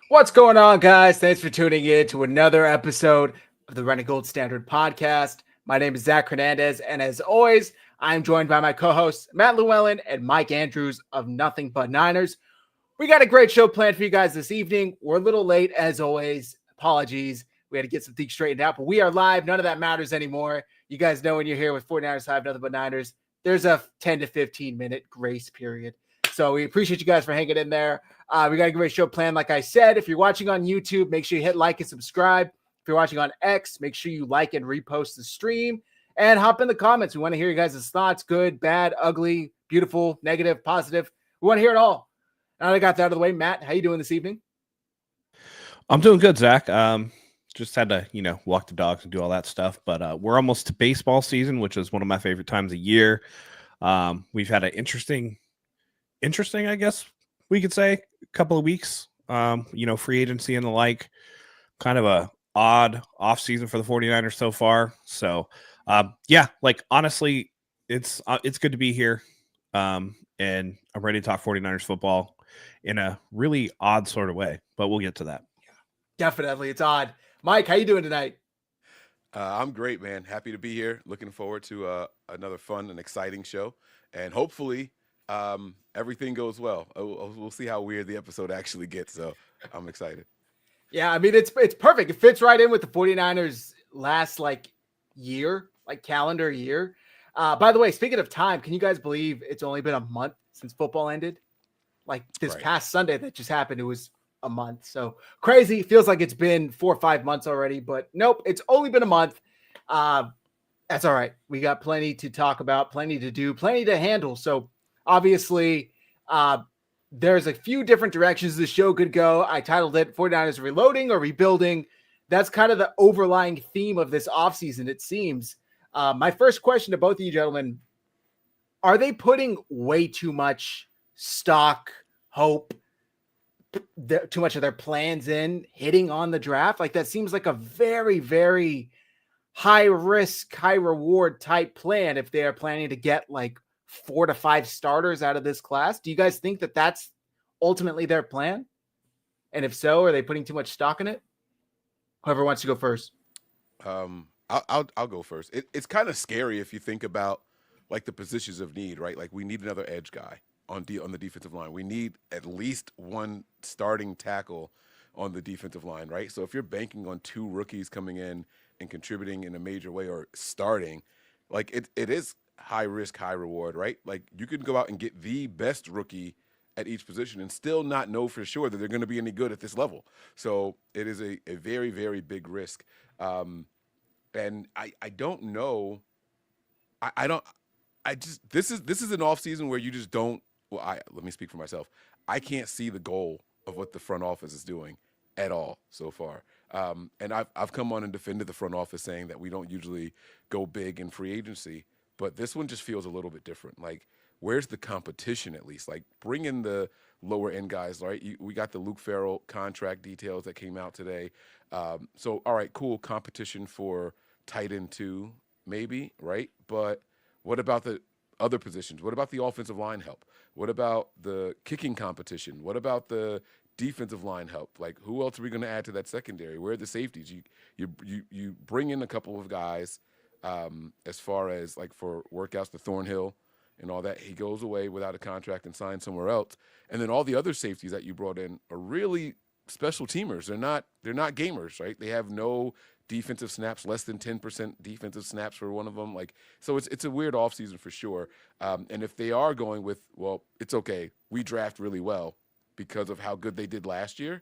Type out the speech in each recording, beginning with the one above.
What's going on, guys? Thanks for tuning in to another episode of the Running Gold Standard podcast. My name is Zach Hernandez, and as always, I'm joined by my co-hosts Matt Llewellyn and Mike Andrews of Nothing But Niners. We got a great show planned for you guys this evening. We're a little late, as always. Apologies. We had to get some things straightened out, but we are live. None of that matters anymore. You guys know when you're here with 49ersHive, Nothing But Niners, there's a 10 to 15 minute grace period. So we appreciate you guys for hanging in there. We got a great show planned. Like I said, if you're watching on YouTube, make sure you hit like and subscribe. If you're watching on X, make sure you like and repost the stream and hop in the comments. We want to hear you guys' thoughts, good, bad, ugly, beautiful, negative, positive. We want to hear it all. Now that I got that out of the way, Matt, how you doing this evening? I'm doing good, Zach. Just had to, walk the dogs and do all that stuff. But we're almost to baseball season, which is one of my favorite times of year. We've had an interesting, I guess we could say, couple of weeks. Free agency and the like. Kind of a odd off season for the 49ers so far. So, honestly, it's good to be here. And I'm ready to talk 49ers football in a really odd sort of way, but we'll get to that. Definitely. It's odd. Mike, how you doing tonight? I'm great, man. Happy to be here. Looking forward to another fun and exciting show. And hopefully everything goes well. We'll see how weird the episode actually gets. So I'm excited. Yeah, I mean, it's perfect. It fits right in with the 49ers last year, calendar year. By the way, speaking of time, can you guys believe it's only been a month since football ended? Like this past Sunday that just happened, it was a month. So crazy. Feels like it's been 4 or 5 months already, but nope, it's only been a month. That's all right. We got plenty to talk about, plenty to do, plenty to handle. So obviously, there's a few different directions the show could go. I titled it 49ers Reloading or Rebuilding. That's kind of the overlying theme of this offseason, it seems. My first question to both of you gentlemen, are they putting way too much stock, hope, too much of their plans in hitting on the draft? Like that seems like a very, very high risk, high reward type plan if they are planning to get 4 to 5 starters out of this class. Do you guys think that that's ultimately their plan? And if so, are they putting too much stock in it? Whoever wants to go first. I'll go first. It's kind of scary if you think about the positions of need, right? Like we need another edge guy on the defensive line. We need at least one starting tackle on the defensive line, right? So if you're banking on 2 rookies coming in and contributing in a major way or starting, it is high risk, high reward, right? Like you could go out and get the best rookie at each position and still not know for sure that they're going to be any good at this level. So it is a very, very big risk. And I don't know. This is an off season where you just don't. Well, let me speak for myself. I can't see the goal of what the front office is doing at all so far. And I've come on and defended the front office saying that we don't usually go big in free agency, but this one just feels a little bit different. Like, where's the competition at least? Like, bring in the lower end guys, right? We got the Luke Farrell contract details that came out today. So, all right, cool competition for tight end 2, maybe, right? But what about the other positions? What about the offensive line help? What about the kicking competition? What about the defensive line help? Like, who else are we going to add to that secondary? Where are the safeties? You bring in a couple of guys as far as for workouts to Thornhill and all that. He goes away without a contract and signs somewhere else. And then all the other safeties that you brought in are really special teamers. They're not gamers, right? They have no defensive snaps, less than 10% defensive snaps for one of them. So it's a weird offseason for sure. And if they are going with, well, it's okay, we draft really well because of how good they did last year,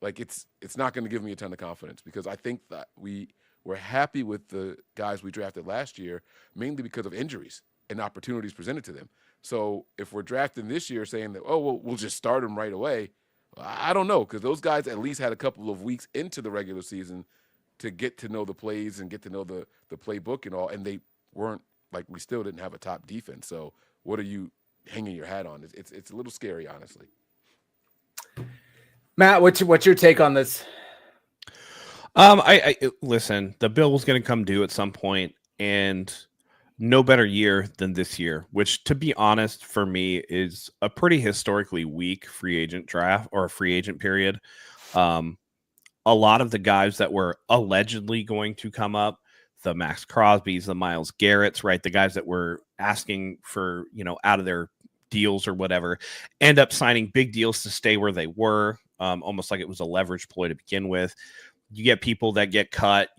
it's not going to give me a ton of confidence because I think that we're happy with the guys we drafted last year, mainly because of injuries and opportunities presented to them. So if we're drafting this year saying that, oh, well, we'll just start them right away, I don't know, because those guys at least had a couple of weeks into the regular season to get to know the plays and get to know the playbook and all, and they weren't we still didn't have a top defense. So what are you hanging your hat on? It's a little scary, honestly. Matt, what's your take on this? I listen. The bill was going to come due at some point, and no better year than this year, which, to be honest, for me is a pretty historically weak free agent draft or a free agent period. A lot of the guys that were allegedly going to come up, the Max Crosbys, the Myles Garretts, right? The guys that were asking for, out of their deals or whatever, end up signing big deals to stay where they were, almost like it was a leverage ploy to begin with. You get people that get cut,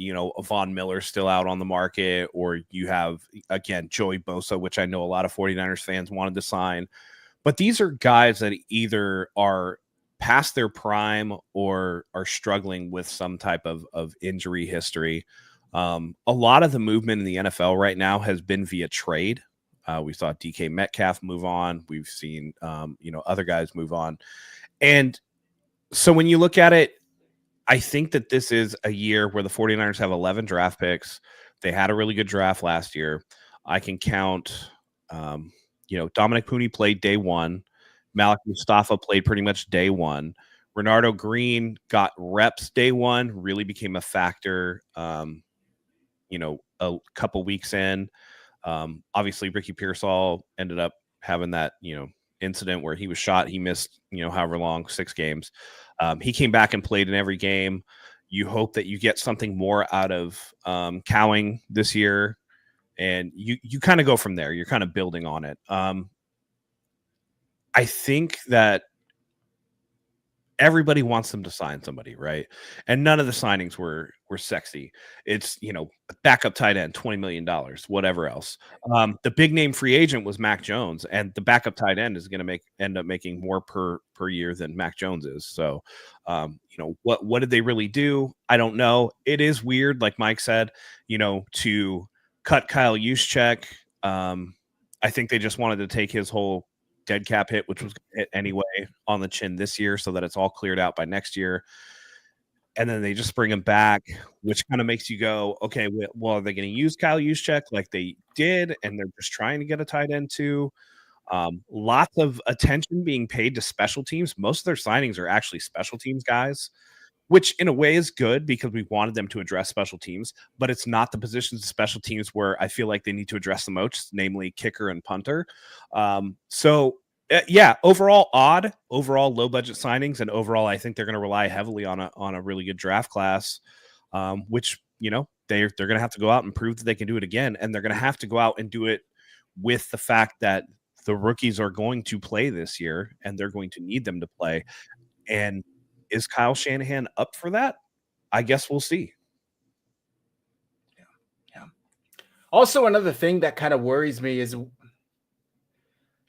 Von Miller still out on the market, or you have, again, Joey Bosa, which I know a lot of 49ers fans wanted to sign. But these are guys that either are past their prime or are struggling with some type of injury history. A lot of the movement in the NFL right now has been via trade. We saw DK Metcalf move on. We've seen, other guys move on. And so when you look at it, I think that this is a year where the 49ers have 11 draft picks. They had a really good draft last year. I can count, Dominic Pooney played day one. Malik Mustafa played pretty much day one. Renardo Green got reps day one, really became a factor, a couple weeks in. Obviously, Ricky Pearsall ended up having that, incident where he was shot. He missed, however long, 6 games. He came back and played in every game. You hope that you get something more out of Cowing this year, and you kind of go from there. You're kind of building on it. I think that everybody wants them to sign somebody, right? And none of the signings were sexy. It's, backup tight end, $20 million, whatever else. The big name free agent was Mac Jones, and the backup tight end is going to end up making more per year than Mac Jones is. So, what did they really do? I don't know. It is weird, like Mike said, to cut Kyle Juszczyk. I think they just wanted to take his whole dead cap hit, which was hit anyway, on the chin this year, so that it's all cleared out by next year. And then they just bring him back, which kind of makes you go, okay, well, are they going to use Kyle Juszczyk like they did, and they're just trying to get a tight end too? Lots of attention being paid to special teams. Most of their signings are actually special teams guys, which in a way is good because we wanted them to address special teams, but it's not the positions of special teams where I feel like they need to address the most, namely kicker and punter. Overall odd, overall low budget signings, and overall I think they're going to rely heavily on a really good draft class, which they're going to have to go out and prove that they can do it again, and they're going to have to go out and do it with the fact that the rookies are going to play this year and they're going to need them to play. And is Kyle Shanahan up for that? I guess we'll see. Yeah. Also, another thing that kind of worries me is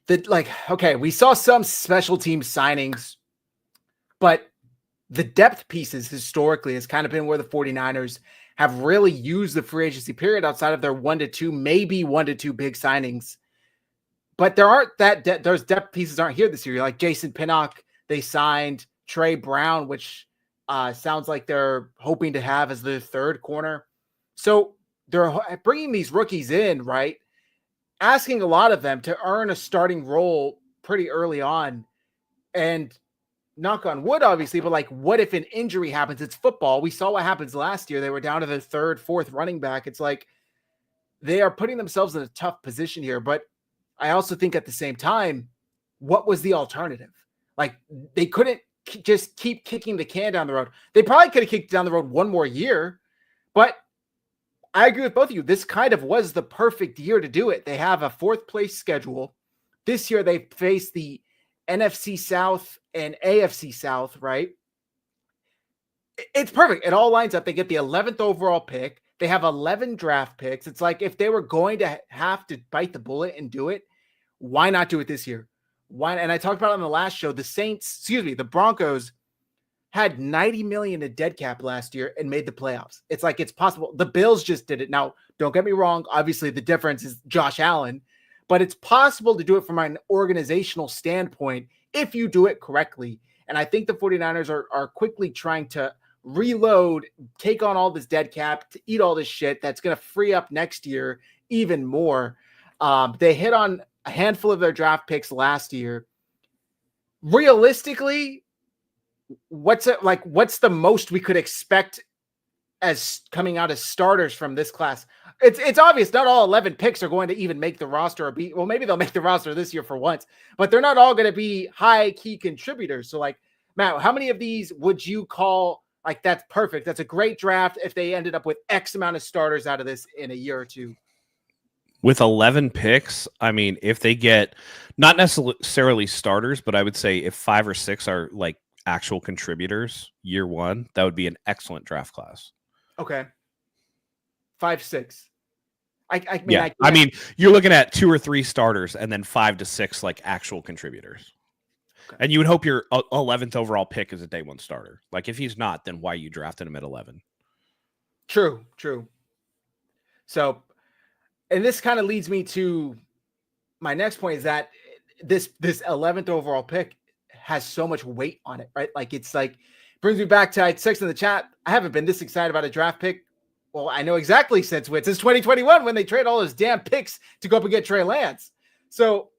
that, okay, we saw some special team signings, but the depth pieces historically has kind of been where the 49ers have really used the free agency period outside of their 1 to 2, maybe 1 to 2 big signings. But there aren't those depth pieces aren't here this year. Like Jason Pinnock, they signed Trey Brown, which sounds like they're hoping to have as the third corner. So they're bringing these rookies in, right? Asking a lot of them to earn a starting role pretty early on. And knock on wood, obviously, but what if an injury happens? It's football. We saw what happens last year. They were down to the third, fourth running back. It's like they are putting themselves in a tough position here. But I also think at the same time, what was the alternative? They couldn't just keep kicking the can down the road. They probably could have kicked down the road one more year, but I agree with both of you. This kind of was the perfect year to do it. They have a 4th place schedule. This year they face the NFC South and AFC South, right? It's perfect. It all lines up. They get the 11th overall pick. They have 11 draft picks. It's like if they were going to have to bite the bullet and do it, why not do it this year? Why? And I talked about it on the last show. The Broncos had $90 million in dead cap last year and made the playoffs. It's like it's possible. The Bills just did it. Now, don't get me wrong. Obviously, the difference is Josh Allen, but it's possible to do it from an organizational standpoint if you do it correctly. And I think the 49ers are quickly trying to reload, take on all this dead cap, to eat all this shit that's going to free up next year even more. They hit on a handful of their draft picks last year. Realistically, what's the most we could expect as coming out as starters from this class? It's obvious not all 11 picks are going to even make the roster maybe they'll make the roster this year for once, but they're not all going to be high key contributors. So Matt, how many of these would you call like that's perfect? That's a great draft if they ended up with X amount of starters out of this in a year or two. With 11 picks, I mean, if they get not necessarily starters, but I would say if 5 or 6 are like actual contributors year one, that would be an excellent draft class. Okay. 5, 6. I mean, you're looking at 2 or 3 starters and then 5 to 6 like actual contributors. Okay. And you would hope your 11th overall pick is a day one starter. Like if he's not, then why are you drafting him at 11? True. So, and this kind of leads me to my next point is that this 11th overall pick has so much weight on it, right? Like it's like brings me back to I had 6 in the chat. I haven't been this excited about a draft pick. Well, I know exactly since 2021 when they trade all those damn picks to go up and get Trey Lance. So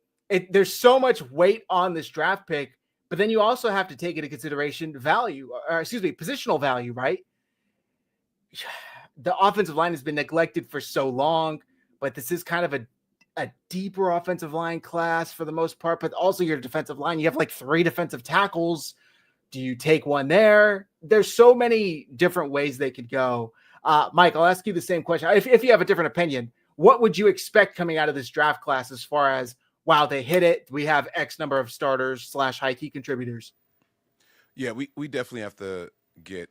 there's so much weight on this draft pick, but then you also have to take into consideration positional value, right? The offensive line has been neglected for so long, but this is kind of a deeper offensive line class for the most part, but also your defensive line. You have like 3 defensive tackles. Do you take one there? There's so many different ways they could go. Mike, I'll ask you the same question. If you have a different opinion, what would you expect coming out of this draft class as far as, wow, they hit it, we have X number of starters / high key contributors? Yeah, we definitely have to get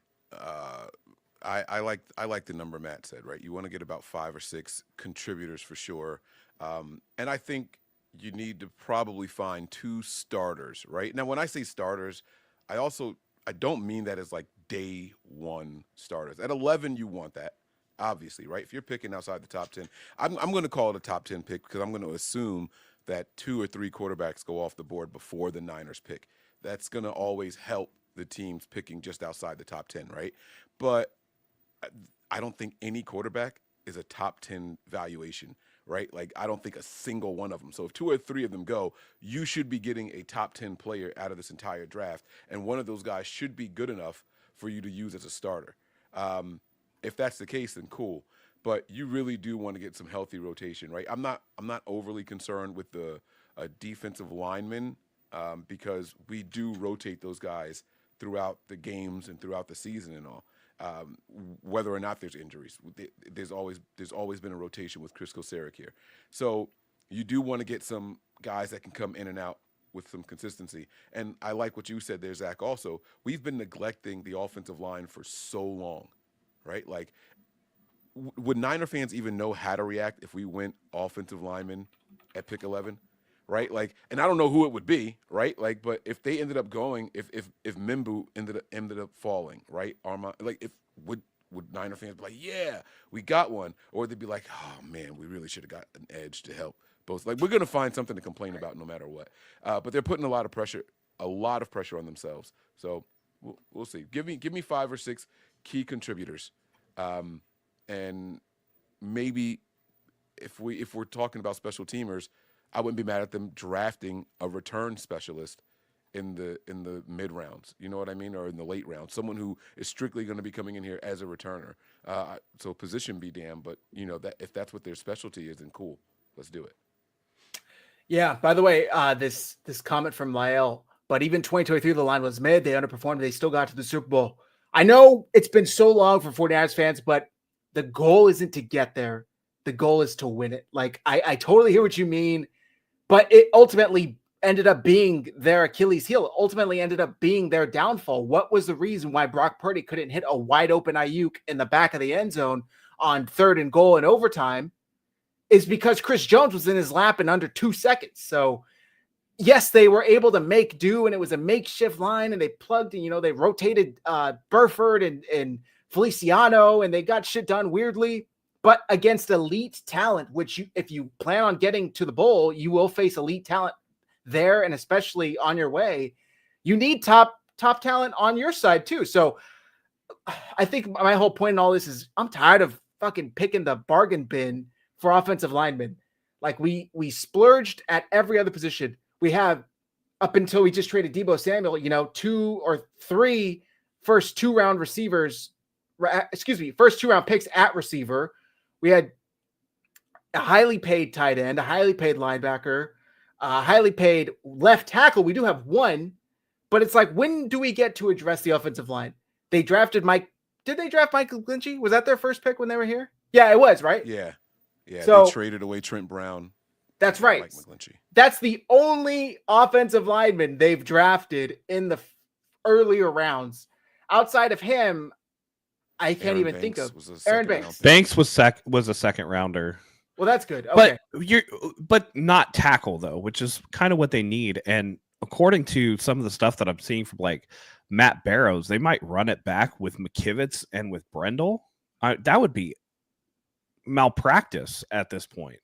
I like the number Matt said, right? You want to get about 5 or 6 contributors for sure. And I think you need to probably find 2 starters, right? Now, when I say starters, I don't mean that as like day one starters. At 11, you want that, obviously, right? If you're picking outside the top 10, I'm going to call it a top 10 pick because I'm going to assume that 2 or 3 quarterbacks go off the board before the Niners pick. That's going to always help the teams picking just outside the top 10, right? But I don't think any quarterback is a top 10 valuation, right? Like, I don't think a single one of them. So if 2 or 3 of them go, you should be getting a top 10 player out of this entire draft. And one of those guys should be good enough for you to use as a starter. If that's the case, then cool. But you really do want to get some healthy rotation, right? I'm not overly concerned with the defensive linemen because we do rotate those guys throughout the games and throughout the season and all. Whether or not there's injuries, there's always been a rotation with Chris Kosarek here. So you do want to get some guys that can come in and out with some consistency. And I like what you said there, Zach. Also, we've been neglecting the offensive line for so long, right? Like, would Niner fans even know how to react if we went offensive lineman at pick 11? Right, like, and I don't know who it would be, right? Like, but if they ended up going, if Mimbu ended up falling, right? Like, would Niner fans be like, yeah, we got one, or they'd be like, oh man, we really should have got an edge to help both. Like, we're gonna find something to complain about no matter what. But they're putting a lot of pressure on themselves. So we'll see. Give me 5 or 6 key contributors, and maybe if we're talking about special teamers, I wouldn't be mad at them drafting a return specialist in the mid rounds. You know what I mean? Or in the late rounds, someone who is strictly going to be coming in here as a returner. So position be damned, but you know that if that's what their specialty is, then cool, let's do it. Yeah. By the way, this comment from Lyle, but even 2023, the line was mid. They underperformed. They still got to the Super Bowl. I know it's been so long for 49ers fans, but the goal isn't to get there. The goal is to win it. Like I totally hear what you mean. But it ultimately ended up being their Achilles heel, ultimately ended up being their downfall. What was the reason why Brock Purdy couldn't hit a wide open Ayuk in the back of the end zone on 3rd and goal in overtime? Is because Chris Jones was in his lap in under 2 seconds. So yes, they were able to make do, and it was a makeshift line, and they plugged in, they rotated Burford and Feliciano, and they got shit done weirdly. But against elite talent, which if you plan on getting to the bowl, you will face elite talent there, and especially on your way. You need top talent on your side too. So I think my whole point in all this is I'm tired of fucking picking the bargain bin for offensive linemen. Like we splurged at every other position. We have up until we just traded Deebo Samuel, 2 or 3 first 2-round receivers. First 2-round picks at receiver. We had a highly paid tight end, a highly paid linebacker, a highly paid left tackle. We do have one, But it's like, when do we get to address the offensive line? They drafted Mike. Did they draft Michael McGlinchey? Was that their first pick when they were here? Yeah, it was, right? Yeah. So they traded away Trent Brown. That's right. Mike McGlinchey. That's the only offensive lineman they've drafted in the earlier rounds. Outside of him, I can't Aaron even Banks think of was a Aaron second Banks. round pick. Banks was a second rounder. Well, that's good. Okay. But not tackle though, which is kind of what they need. And according to some of the stuff that I'm seeing from like Matt Barrows, they might run it back with McKivitz and with Brendel. That would be malpractice at this point.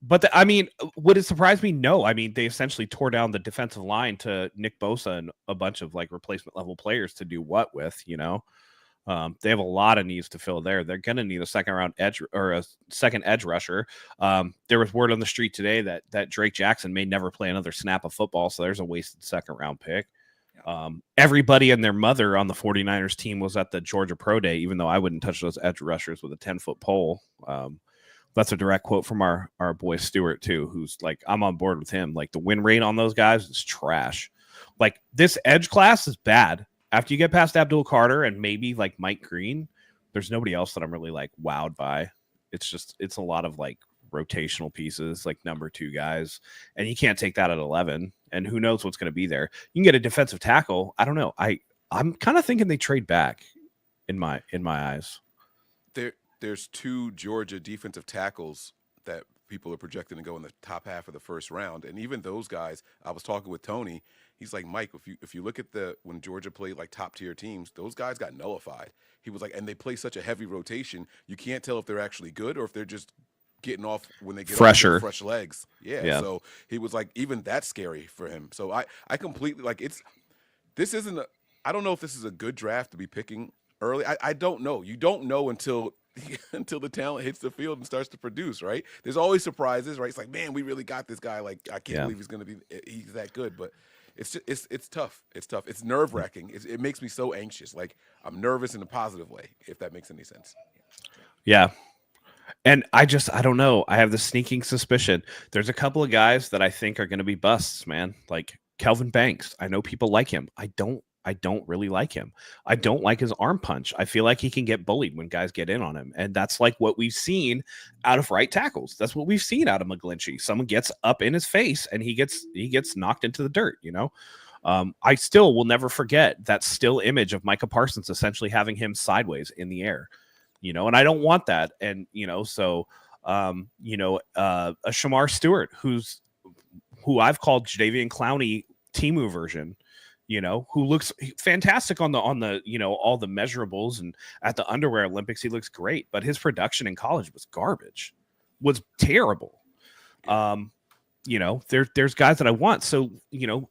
But I mean, would it surprise me? No. I mean, they essentially tore down the defensive line to Nick Bosa and a bunch of like replacement level players to do what with, you know? They have a lot of needs to fill there. They're going to need a second round edge or a second edge rusher. There was word on the street today that Drake Jackson may never play another snap of football. So there's a wasted second round pick. Everybody and their mother on the 49ers team was at the Georgia Pro Day, even though I wouldn't touch those edge rushers with a 10-foot pole. That's a direct quote from our boy Stewart too, who's like, I'm on board with him. Like the win rate on those guys is trash. Like this edge class is bad. After you get past Abdul Carter and maybe like Mike Green, there's nobody else that I'm really like wowed by. It's a lot of like rotational pieces, like number 2 guys, and you can't take that at 11. And who knows what's going to be there? You can get a defensive tackle. I don't know. I'm kind of thinking they trade back in my eyes. There's 2 Georgia defensive tackles that people are projecting to go in the top half of the first round, and even those guys. I was talking with Tony. He's like, Mike, if you look at when Georgia played like top tier teams, those guys got nullified. He was like, and they play such a heavy rotation, you can't tell if they're actually good or if they're just getting off when they get fresher, off fresh legs. Yeah. So he was like, even that's scary for him. So I completely like I don't know if this is a good draft to be picking early. I don't know. You don't know until the talent hits the field and starts to produce, right? There's always surprises, right? It's like, man, we really got this guy. Like, I can't believe he's that good. But it's tough. It's tough. It's nerve wracking. It makes me so anxious. Like, I'm nervous in a positive way, if that makes any sense. Yeah. And I don't know. I have the sneaking suspicion. There's a couple of guys that I think are going to be busts, man. Like Kelvin Banks. I know people like him. I don't really like him. I don't like his arm punch. I feel like he can get bullied when guys get in on him. And that's like what we've seen out of right tackles. That's what we've seen out of McGlinchey. Someone gets up in his face and he gets knocked into the dirt, you know? I still will never forget that still image of Micah Parsons essentially having him sideways in the air, you know, and I don't want that. And, you know, so, a Shamar Stewart, who I've called Jadeveon Clowney Temu version, you know, who looks fantastic on the, you know, all the measurables, and at the underwear Olympics, he looks great, but his production in college was garbage, was terrible. You know, there's guys that I want. So, you know,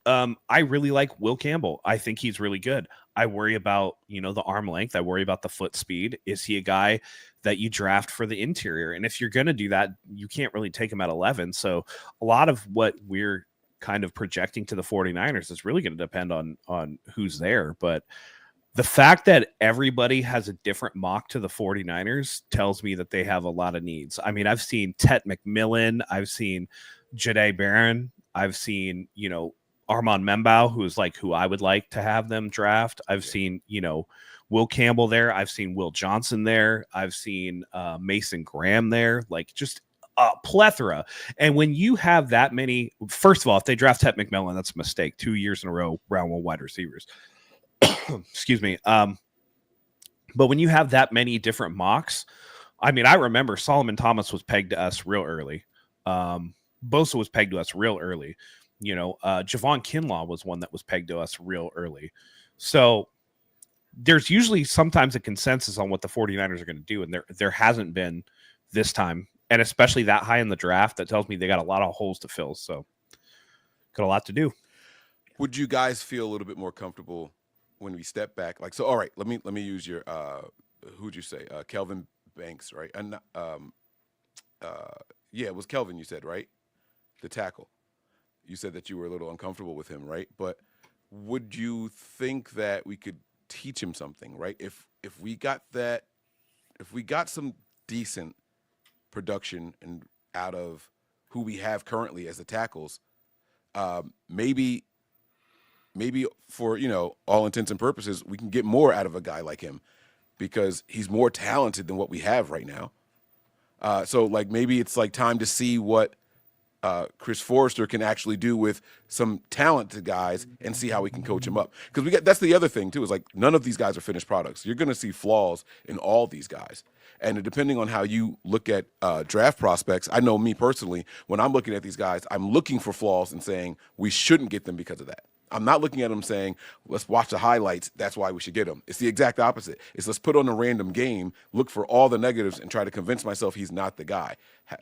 I really like Will Campbell. I think he's really good. I worry about, you know, the arm length. I worry about the foot speed. Is he a guy that you draft for the interior? And if you're going to do that, you can't really take him at 11. So a lot of what we're kind of projecting to the 49ers is really going to depend on who's there. But the fact that everybody has a different mock to the 49ers tells me that they have a lot of needs. I mean, I've seen Tet McMillan. I've seen Jahdae Barron. I've seen, you know, Armand Membao, who I would like to have them draft. I've seen, you know, Will Campbell there. I've seen Will Johnson there. I've seen Mason Graham there. Like, just a plethora. And when you have that many, first of all, if they draft Tet McMillan, that's a mistake. 2 years in a row, round 1 wide receivers. Excuse me. But when you have that many different mocks, I mean, I remember Solomon Thomas was pegged to us real early. Bosa was pegged to us real early. You know, Javon Kinlaw was one that was pegged to us real early. So there's usually sometimes a consensus on what the 49ers are going to do. And there hasn't been this time. And especially that high in the draft, that tells me they got a lot of holes to fill. So got a lot to do. Would you guys feel a little bit more comfortable when we step back? Like, so, all right, let me use your, who'd you say? Kelvin Banks, right? And, yeah, it was Kelvin you said, right? The tackle. You said that you were a little uncomfortable with him, right? But would you think that we could teach him something, right? If we got some decent production and out of who we have currently as the tackles, maybe maybe for, all intents and purposes, we can get more out of a guy like him because he's more talented than what we have right now. So like maybe it's like time to see what Chris Forrester can actually do with some talented guys and see how we can coach him up. Because that's the other thing too, is like none of these guys are finished products. You're going to see flaws in all these guys. And depending on how you look at draft prospects, I know me personally, when I'm looking at these guys, I'm looking for flaws and saying we shouldn't get them because of that. I'm not looking at them saying, let's watch the highlights, that's why we should get him. It's the exact opposite. It's let's put on a random game, look for all the negatives, and try to convince myself he's not the guy.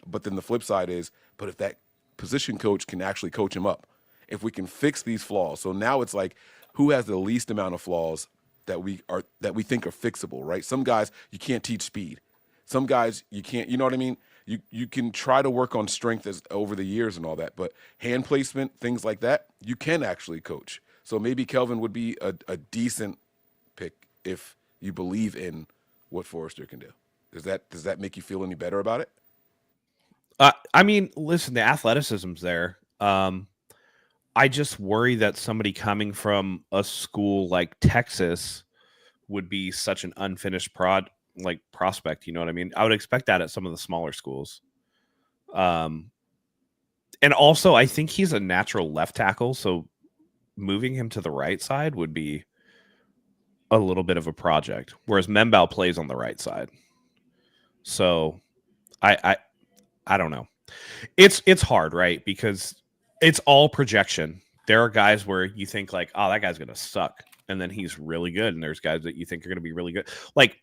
But then the flip side is, but if that position coach can actually coach him up, if we can fix these flaws. So now it's like, who has the least amount of flaws that we think are fixable, right? Some guys you can't teach speed. Some guys you can't, you know what I mean? You can try to work on strength over the years and all that, but hand placement, things like that, you can actually coach. So maybe Kelvin would be a decent pick if you believe in what Forrester can do. Does that make you feel any better about it? I mean, listen, the athleticism's there. I just worry that somebody coming from a school like Texas would be such an unfinished prospect. You know what I mean? I would expect that at some of the smaller schools. And also, I think he's a natural left tackle, so moving him to the right side would be a little bit of a project. Whereas Membao plays on the right side, so I don't know. It's hard, right? Because it's all projection. There are guys where you think like, oh, that guy's gonna suck, and then he's really good. And there's guys that you think are gonna be really good. Like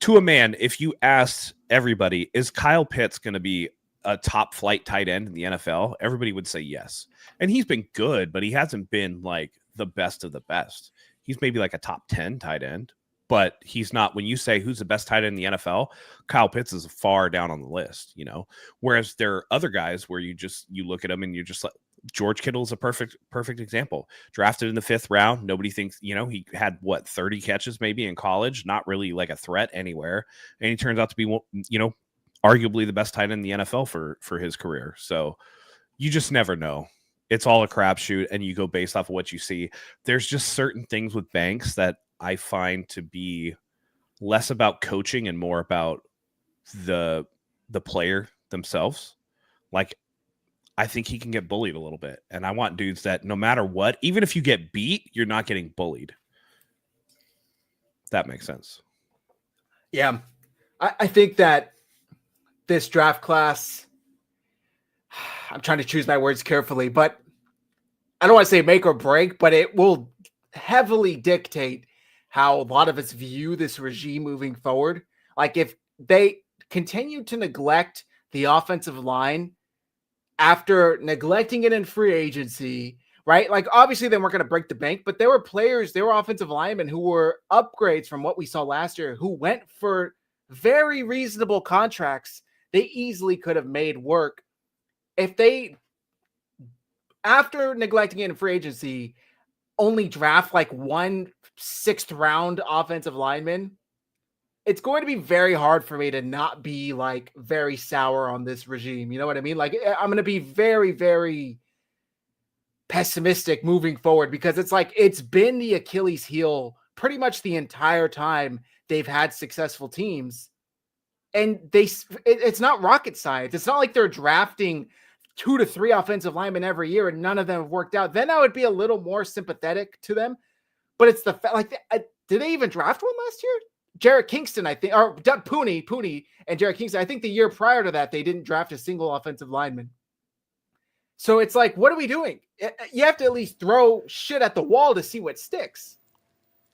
to a man, if you asked everybody, is Kyle Pitts gonna be a top flight tight end in the NFL? Everybody would say yes. And he's been good, but he hasn't been like the best of the best. He's maybe like a top 10 tight end, but he's not. When you say who's the best tight end in the NFL, Kyle Pitts is far down on the list, whereas there are other guys where you look at them and you're just like, George Kittle is a perfect example. Drafted in the 5th round. Nobody thinks, he had 30 catches maybe in college, not really like a threat anywhere. And he turns out to be, arguably the best tight end in the NFL for his career. So you just never know. It's all a crapshoot, and you go based off of what you see. There's just certain things with Banks that I find to be less about coaching and more about the player themselves. Like, I think he can get bullied a little bit, and I want dudes that no matter what, even if you get beat, you're not getting bullied. That makes sense. Yeah. I think that this draft class, I'm trying to choose my words carefully, but I don't want to say make or break, but it will heavily dictate how a lot of us view this regime moving forward. Like if they continue to neglect the offensive line after neglecting it in free agency, right? Like obviously they weren't going to break the bank, but there were offensive linemen who were upgrades from what we saw last year who went for very reasonable contracts. They easily could have made work. If they, after neglecting it in free agency, only draft like 1 6th round offensive lineman, it's going to be very hard for me to not be like very sour on this regime. You know what I mean? Like I'm going to be very, very pessimistic moving forward because it's like, it's been the Achilles heel pretty much the entire time they've had successful teams. And it's not rocket science. It's not like they're drafting 2 to 3 offensive linemen every year and none of them have worked out. Then I would be a little more sympathetic to them. But it's the fact, like, did they even draft one last year? Jarrett Kingston, I think, or Purdy and Jarrett Kingston. I think the year prior to that, they didn't draft a single offensive lineman. So it's like, what are we doing? You have to at least throw shit at the wall to see what sticks.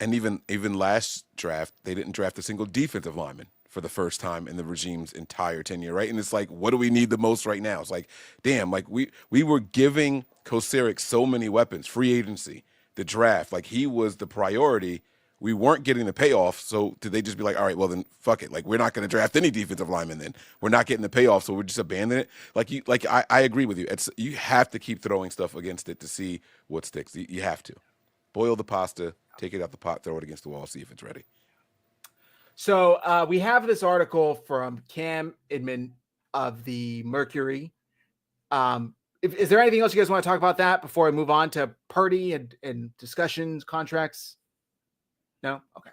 And even last draft, they didn't draft a single defensive lineman for the first time in the regime's entire tenure, right? And it's like, what do we need the most right now? It's like, damn, like we were giving Kocurek so many weapons, free agency, the draft, like he was the priority. We weren't getting the payoff, so did they just be like, all right, well then fuck it, like we're not going to draft any defensive linemen then. We're not getting the payoff, so we're just abandon it. I agree with you. You have to keep throwing stuff against it to see what sticks. You have to. Boil the pasta, take it out the pot, throw it against the wall, see if it's ready. So we have this article from Cam Inman of the Mercury. Is there anything else you guys want to talk about that before I move on to Purdy and discussions, contracts? No? Okay.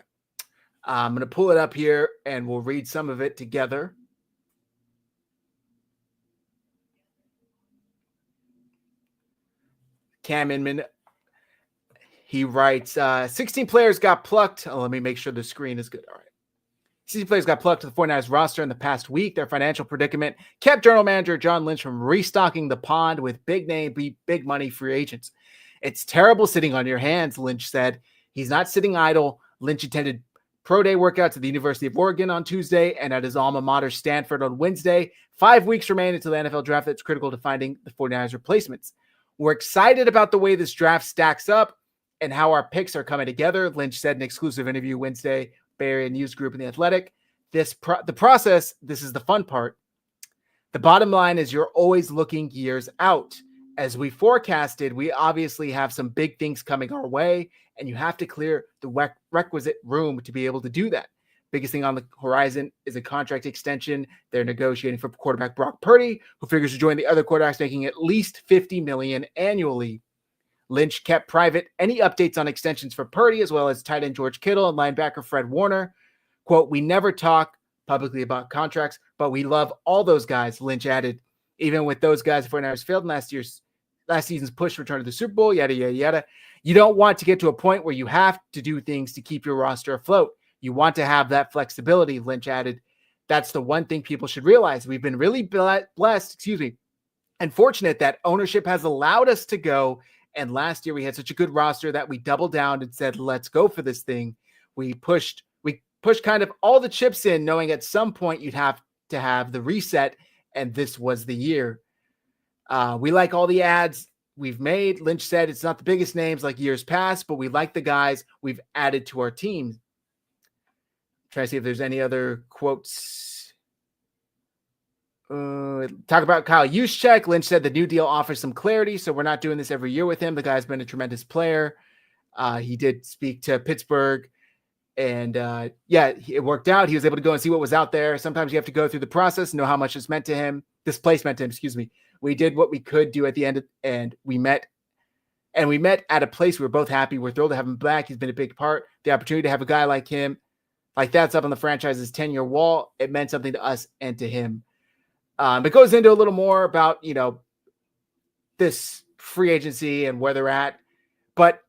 I'm going to pull it up here and we'll read some of it together. Cam Inman, he writes, 16 players got plucked. Oh, let me make sure the screen is good. All right. 16 players got plucked to the 49ers roster in the past week. Their financial predicament kept general manager John Lynch from restocking the pond with big name, big money free agents. It's terrible sitting on your hands, Lynch said. He's not sitting idle. Lynch attended pro day workouts at the University of Oregon on Tuesday and at his alma mater, Stanford, on Wednesday. 5 weeks remain until the NFL draft that's critical to finding the 49ers replacements. We're excited about the way this draft stacks up and how our picks are coming together, Lynch said in an exclusive interview Wednesday, Bay Area News Group and The Athletic. The process, this is the fun part. The bottom line is you're always looking years out. As we forecasted, we obviously have some big things coming our way, and you have to clear the requisite room to be able to do that. Biggest thing on the horizon is a contract extension. They're negotiating for quarterback Brock Purdy, who figures to join the other quarterbacks making at least $50 million annually. Lynch kept private any updates on extensions for Purdy, as well as tight end George Kittle and linebacker Fred Warner. Quote, we never talk publicly about contracts, but we love all those guys, Lynch added. Even with those guys, the 49ers failed in last season's push return to the Super Bowl, yada, yada, yada. You don't want to get to a point where you have to do things to keep your roster afloat. You want to have that flexibility, Lynch added. That's the one thing people should realize. We've been really blessed, and fortunate that ownership has allowed us to go. And last year we had such a good roster that we doubled down and said, let's go for this thing. We pushed kind of all the chips in, knowing at some point you'd have to have the reset. And this was the year. We like all the ads we've made. Lynch said it's not the biggest names like years past, but we like the guys we've added to our team. Trying to see if there's any other quotes. Talk about Kyle Juszczyk. Lynch said the new deal offers some clarity, so we're not doing this every year with him. The guy's been a tremendous player. He did speak to Pittsburgh, and it worked out. He was able to go and see what was out there. Sometimes you have to go through the process, know how much this meant to him. This place meant to him, We did what we could do at the end, and we met at a place we were both happy. We're thrilled to have him back. He's been a big part. The opportunity to have a guy like him, like that's up on the franchise's 10-year wall, it meant something to us and to him. It goes into a little more about, this free agency and where they're at. But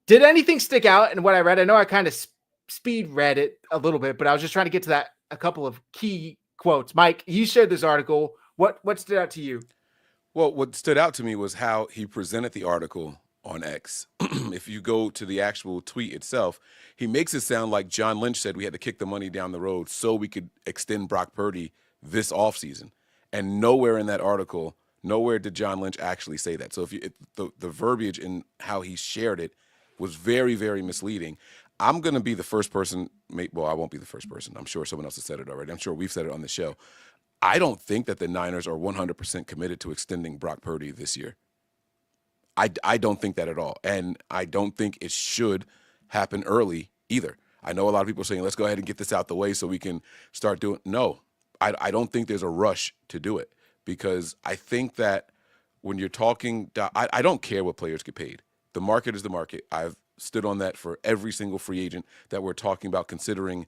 did anything stick out in what I read? I know I kind of speed read it a little bit, but I was just trying to get to a couple of key quotes. Mike, you shared this article. What stood out to you? Well, what stood out to me was how he presented the article on X. If you go to the actual tweet itself, he makes it sound like John Lynch said we had to kick the money down the road so we could extend Brock Purdy this offseason. And nowhere in that article, nowhere did John Lynch actually say that. So the verbiage in how he shared it was very, very misleading. I'm going to be the first person. Well, I won't be the first person. I'm sure someone else has said it already. I'm sure we've said it on the show. I don't think that the Niners are 100% committed to extending Brock Purdy this year. I don't think that at all. And I don't think it should happen early either. I know a lot of people are saying, let's go ahead and get this out the way so we can start doing. No, I don't think there's a rush to do it, because I think that when you're talking, I don't care what players get paid. The market is the market. I've stood on that for every single free agent that we're talking about considering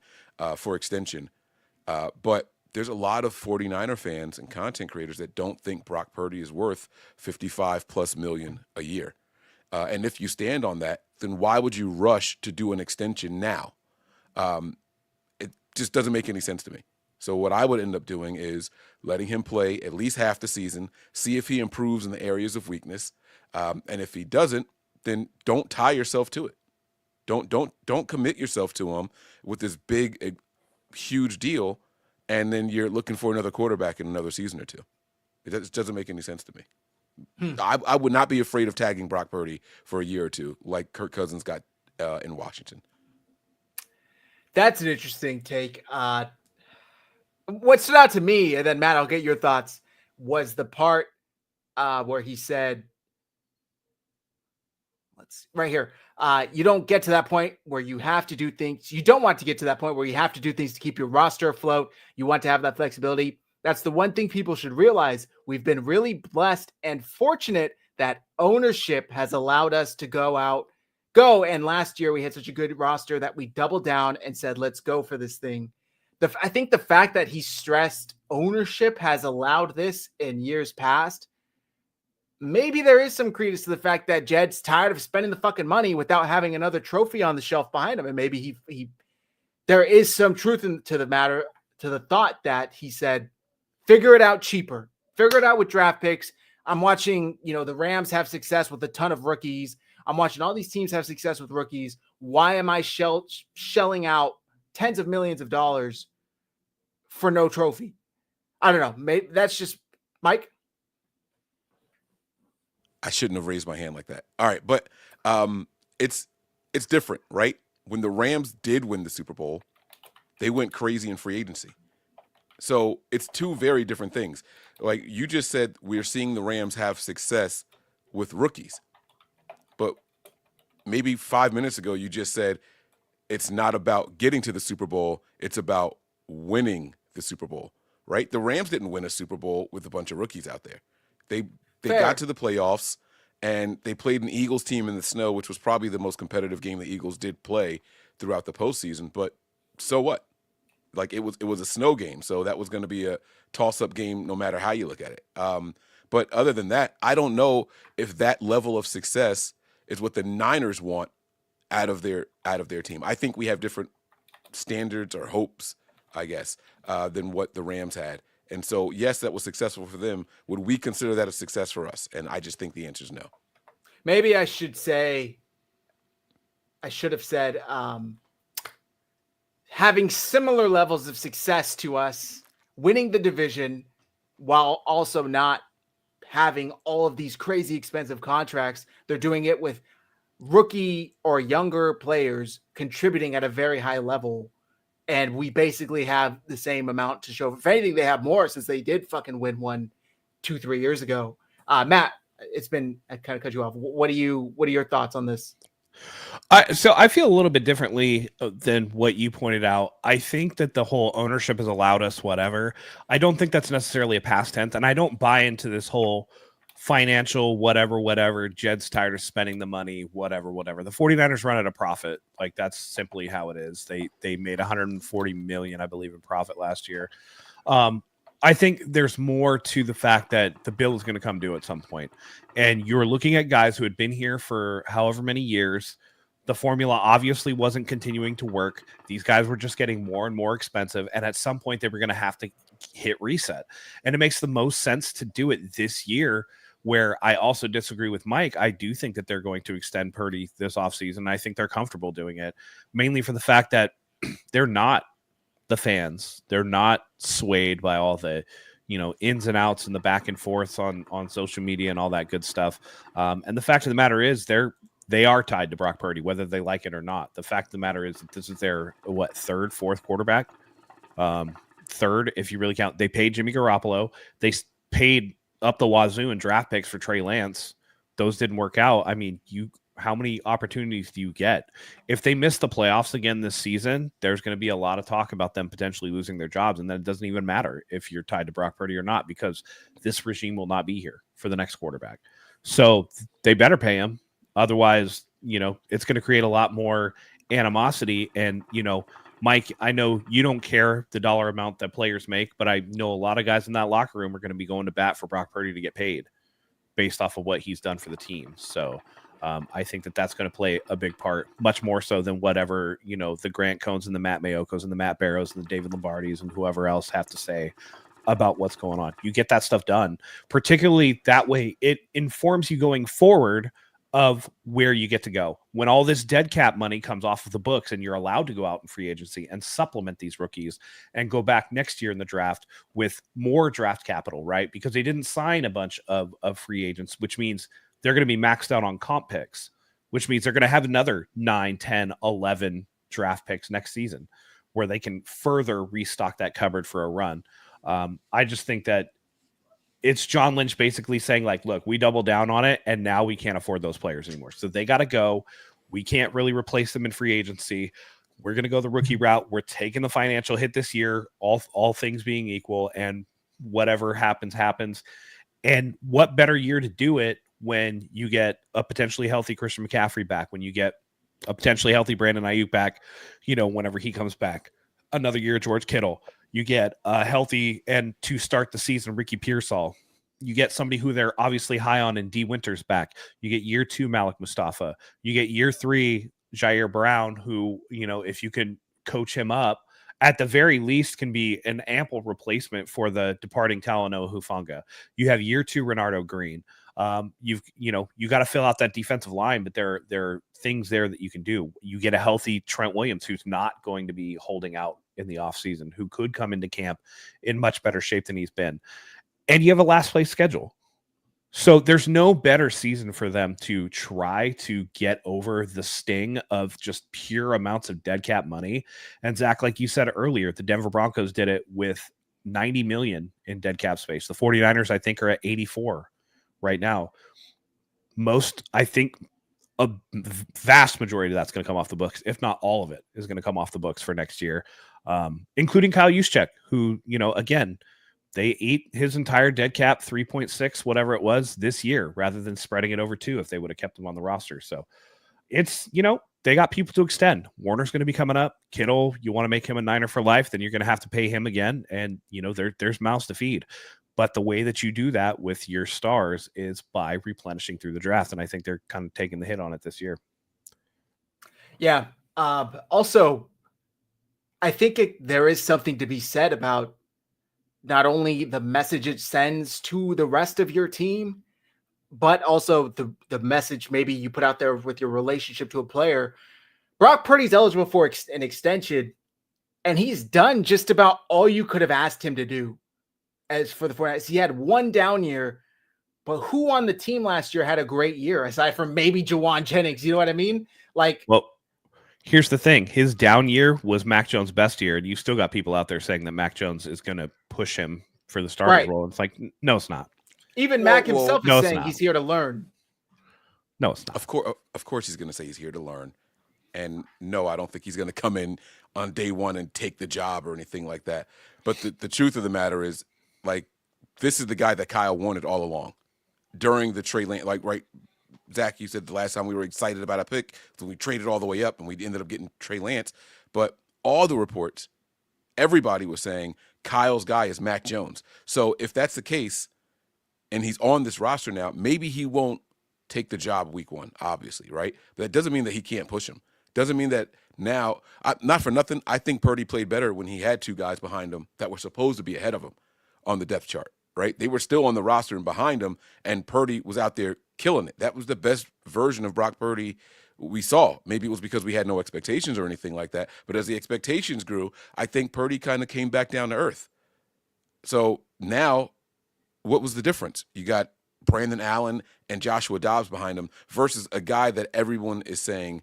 for extension. But there's a lot of 49er fans and content creators that don't think Brock Purdy is worth $55+ million a year. And if you stand on that, then why would you rush to do an extension now? It just doesn't make any sense to me. So what I would end up doing is letting him play at least half the season, see if he improves in the areas of weakness. And if he doesn't, then don't tie yourself to it. Don't commit yourself to him with this big, huge deal, and then you're looking for another quarterback in another season or two. It doesn't make any sense to me. I would not be afraid of tagging Brock Purdy for a year or two like Kirk Cousins got in Washington. That's an interesting take. What stood out to me, and then Matt, I'll get your thoughts, was the part where he said, right here, you don't get to that point where you have to do things. You don't want to get to that point where you have to do things to keep your roster afloat. You want to have that flexibility. That's the one thing people should realize. We've been really blessed and fortunate that ownership has allowed us to go. And last year we had such a good roster that we doubled down and said, let's go for this thing. I think the fact that he stressed ownership has allowed this in years past. Maybe there is some credence to the fact that Jed's tired of spending the fucking money without having another trophy on the shelf behind him. And maybe there is some truth to the matter, to the thought that he said, figure it out cheaper, figure it out with draft picks. I'm watching, the Rams have success with a ton of rookies. I'm watching all these teams have success with rookies. Why am I shelling out tens of millions of dollars for no trophy? I don't know. Maybe that's just Mike. I shouldn't have raised my hand like that. All right, but it's different, right? When the Rams did win the Super Bowl, they went crazy in free agency. So it's two very different things. Like you just said, we're seeing the Rams have success with rookies. But maybe 5 minutes ago, you just said it's not about getting to the Super Bowl. It's about winning the Super Bowl, right? The Rams didn't win a Super Bowl with a bunch of rookies out there. They got to the playoffs, and they played an Eagles team in the snow, which was probably the most competitive game the Eagles did play throughout the postseason. But so what? Like it was a snow game, so that was going to be a toss-up game no matter how you look at it. But other than that, I don't know if that level of success is what the Niners want out of their team. I think we have different standards or hopes, I guess, than what the Rams had. And so, yes, that was successful for them. Would we consider that a success for us? And I just think the answer is no. Maybe I should have said, having similar levels of success to us, winning the division while also not having all of these crazy expensive contracts. They're doing it with rookie or younger players contributing at a very high level. And we basically have the same amount to show. If anything, they have more since they did fucking win one 2-3 years ago. Matt, I kind of cut you off. What are your thoughts on this? So I feel a little bit differently than what you pointed out. I think that the whole ownership has allowed us whatever. I don't think that's necessarily a past tense, and I don't buy into this whole financial whatever. Jed's tired of spending the money, whatever. The 49ers run at a profit. Like that's simply how it is. They made $140 million, I believe, in profit last year. I think there's more to the fact that the bill is going to come due at some point. And you're looking at guys who had been here for however many years. The formula obviously wasn't continuing to work. These guys were just getting more and more expensive. And at some point, they were going to have to hit reset. And it makes the most sense to do it this year, where I also disagree with Mike. I do think that they're going to extend Purdy this offseason. I think they're comfortable doing it, mainly for the fact that they're not the fans. They're not swayed by all the, ins and outs and the back and forths on social media and all that good stuff. And the fact of the matter is they are tied to Brock Purdy, whether they like it or not. The fact of the matter is that this is their, third, fourth quarterback? Third, if you really count. They paid Jimmy Garoppolo. They paid up the wazoo in draft picks for Trey Lance. Those didn't work out. I mean, how many opportunities do you get? If they miss the playoffs again this season, there's going to be a lot of talk about them potentially losing their jobs. And then it doesn't even matter if you're tied to Brock Purdy or not, because this regime will not be here for the next quarterback. So they better pay him. Otherwise, it's going to create a lot more animosity. And, Mike, I know you don't care the dollar amount that players make, but I know a lot of guys in that locker room are going to be going to bat for Brock Purdy to get paid based off of what he's done for the team. So I think that that's going to play a big part, much more so than whatever, the Grant Cohns and the Matt Mayokos and the Matt Barrows and the David Lombardis and whoever else have to say about what's going on. You get that stuff done, particularly that way. It informs you going forward of where you get to go when all this dead cap money comes off of the books and you're allowed to go out in free agency and supplement these rookies and go back next year in the draft with more draft capital, right? Because they didn't sign a bunch of free agents, which means they're going to be maxed out on comp picks, which means they're going to have another 9, 10, 11 draft picks next season where they can further restock that cupboard for a run. I just think that it's John Lynch basically saying, like, look, we doubled down on it, and now we can't afford those players anymore. So they got to go. We can't really replace them in free agency. We're going to go the rookie route. We're taking the financial hit this year, all things being equal, and whatever happens. And what better year to do it when you get a potentially healthy Christian McCaffrey back, when you get a potentially healthy Brandon Ayuk back, whenever he comes back, another year George Kittle, you get a healthy, and to start the season, Ricky Pearsall, you get somebody who they're obviously high on in D Winters back. You get year 2 Malik Mustafa. You get year 3 Jair Brown, who, if you can coach him up, at the very least can be an ample replacement for the departing Talanoa Hufanga. You have year 2 Renardo Green. You got to fill out that defensive line, but there are things there that you can do. You get a healthy Trent Williams, who's not going to be holding out in the offseason, who could come into camp in much better shape than he's been. And you have a last place schedule. So there's no better season for them to try to get over the sting of just pure amounts of dead cap money. And Zach, like you said earlier, the Denver Broncos did it with $90 million in dead cap space. The 49ers, I think, are at 84 right now. I think a vast majority of that's going to come off the books, if not all of it is going to come off the books for next year, including Kyle Juszczyk, who, again, they ate his entire dead cap, 3.6, whatever it was, this year, rather than spreading it over 2 if they would have kept him on the roster. So it's, they got people to extend. Warner's going to be coming up. Kittle, you want to make him a Niner for life, then you're going to have to pay him again. And, there's mouths to feed. But the way that you do that with your stars is by replenishing through the draft. And I think they're kind of taking the hit on it this year. Yeah. Also, I think there is something to be said about not only the message it sends to the rest of your team, but also the message maybe you put out there with your relationship to a player. Brock Purdy's eligible for an extension, and he's done just about all you could have asked him to do. As for the 49ers, he had one down year, but who on the team last year had a great year aside from maybe Jawan Jennings? You know what I mean? Well, here's the thing. His down year was Mac Jones' best year, and you still got people out there saying that Mac Jones is going to push him for the starting role. It's like, no, it's not. Even Mac himself is saying he's here to learn. No, it's not. Of course he's going to say he's here to learn. And no, I don't think he's going to come in on day one and take the job or anything like that. But the truth of the matter is, this is the guy that Kyle wanted all along. During the Trey Lance, right, Zach, you said the last time we were excited about a pick, so we traded all the way up and we ended up getting Trey Lance. But all the reports, everybody was saying Kyle's guy is Mac Jones. So if that's the case and he's on this roster now, maybe he won't take the job week 1, obviously, right? But that doesn't mean that he can't push him. Doesn't mean that now, not for nothing, I think Purdy played better when he had 2 guys behind him that were supposed to be ahead of him on the depth chart, right? They were still on the roster and behind him, and Purdy was out there killing it. That was the best version of Brock Purdy we saw. Maybe it was because we had no expectations or anything like that, but as the expectations grew, I think Purdy kind of came back down to earth. So now, what was the difference? You got Brandon Allen and Joshua Dobbs behind him versus a guy that everyone is saying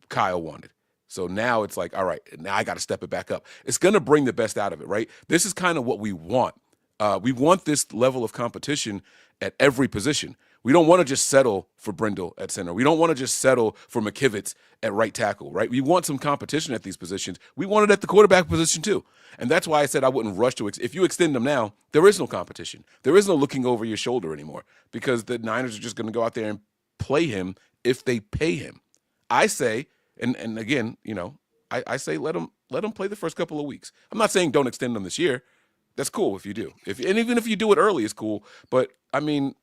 Kyle wanted. So now it's like, all right, now I got to step it back up. It's going to bring the best out of it, right? This is kind of what we want. We want this level of competition at every position. We don't want to just settle for Brindle at center. We don't want to just settle for McKivitz at right tackle, right? We want some competition at these positions. We want it at the quarterback position too. And that's why I said I wouldn't rush to if you extend them now, there is no competition. There is no looking over your shoulder anymore because the Niners are just going to go out there and play him if they pay him. I say, and again, I say let him play the first couple of weeks. I'm not saying don't extend them this year. That's cool if you do. And even if you do it early, it's cool. But I mean,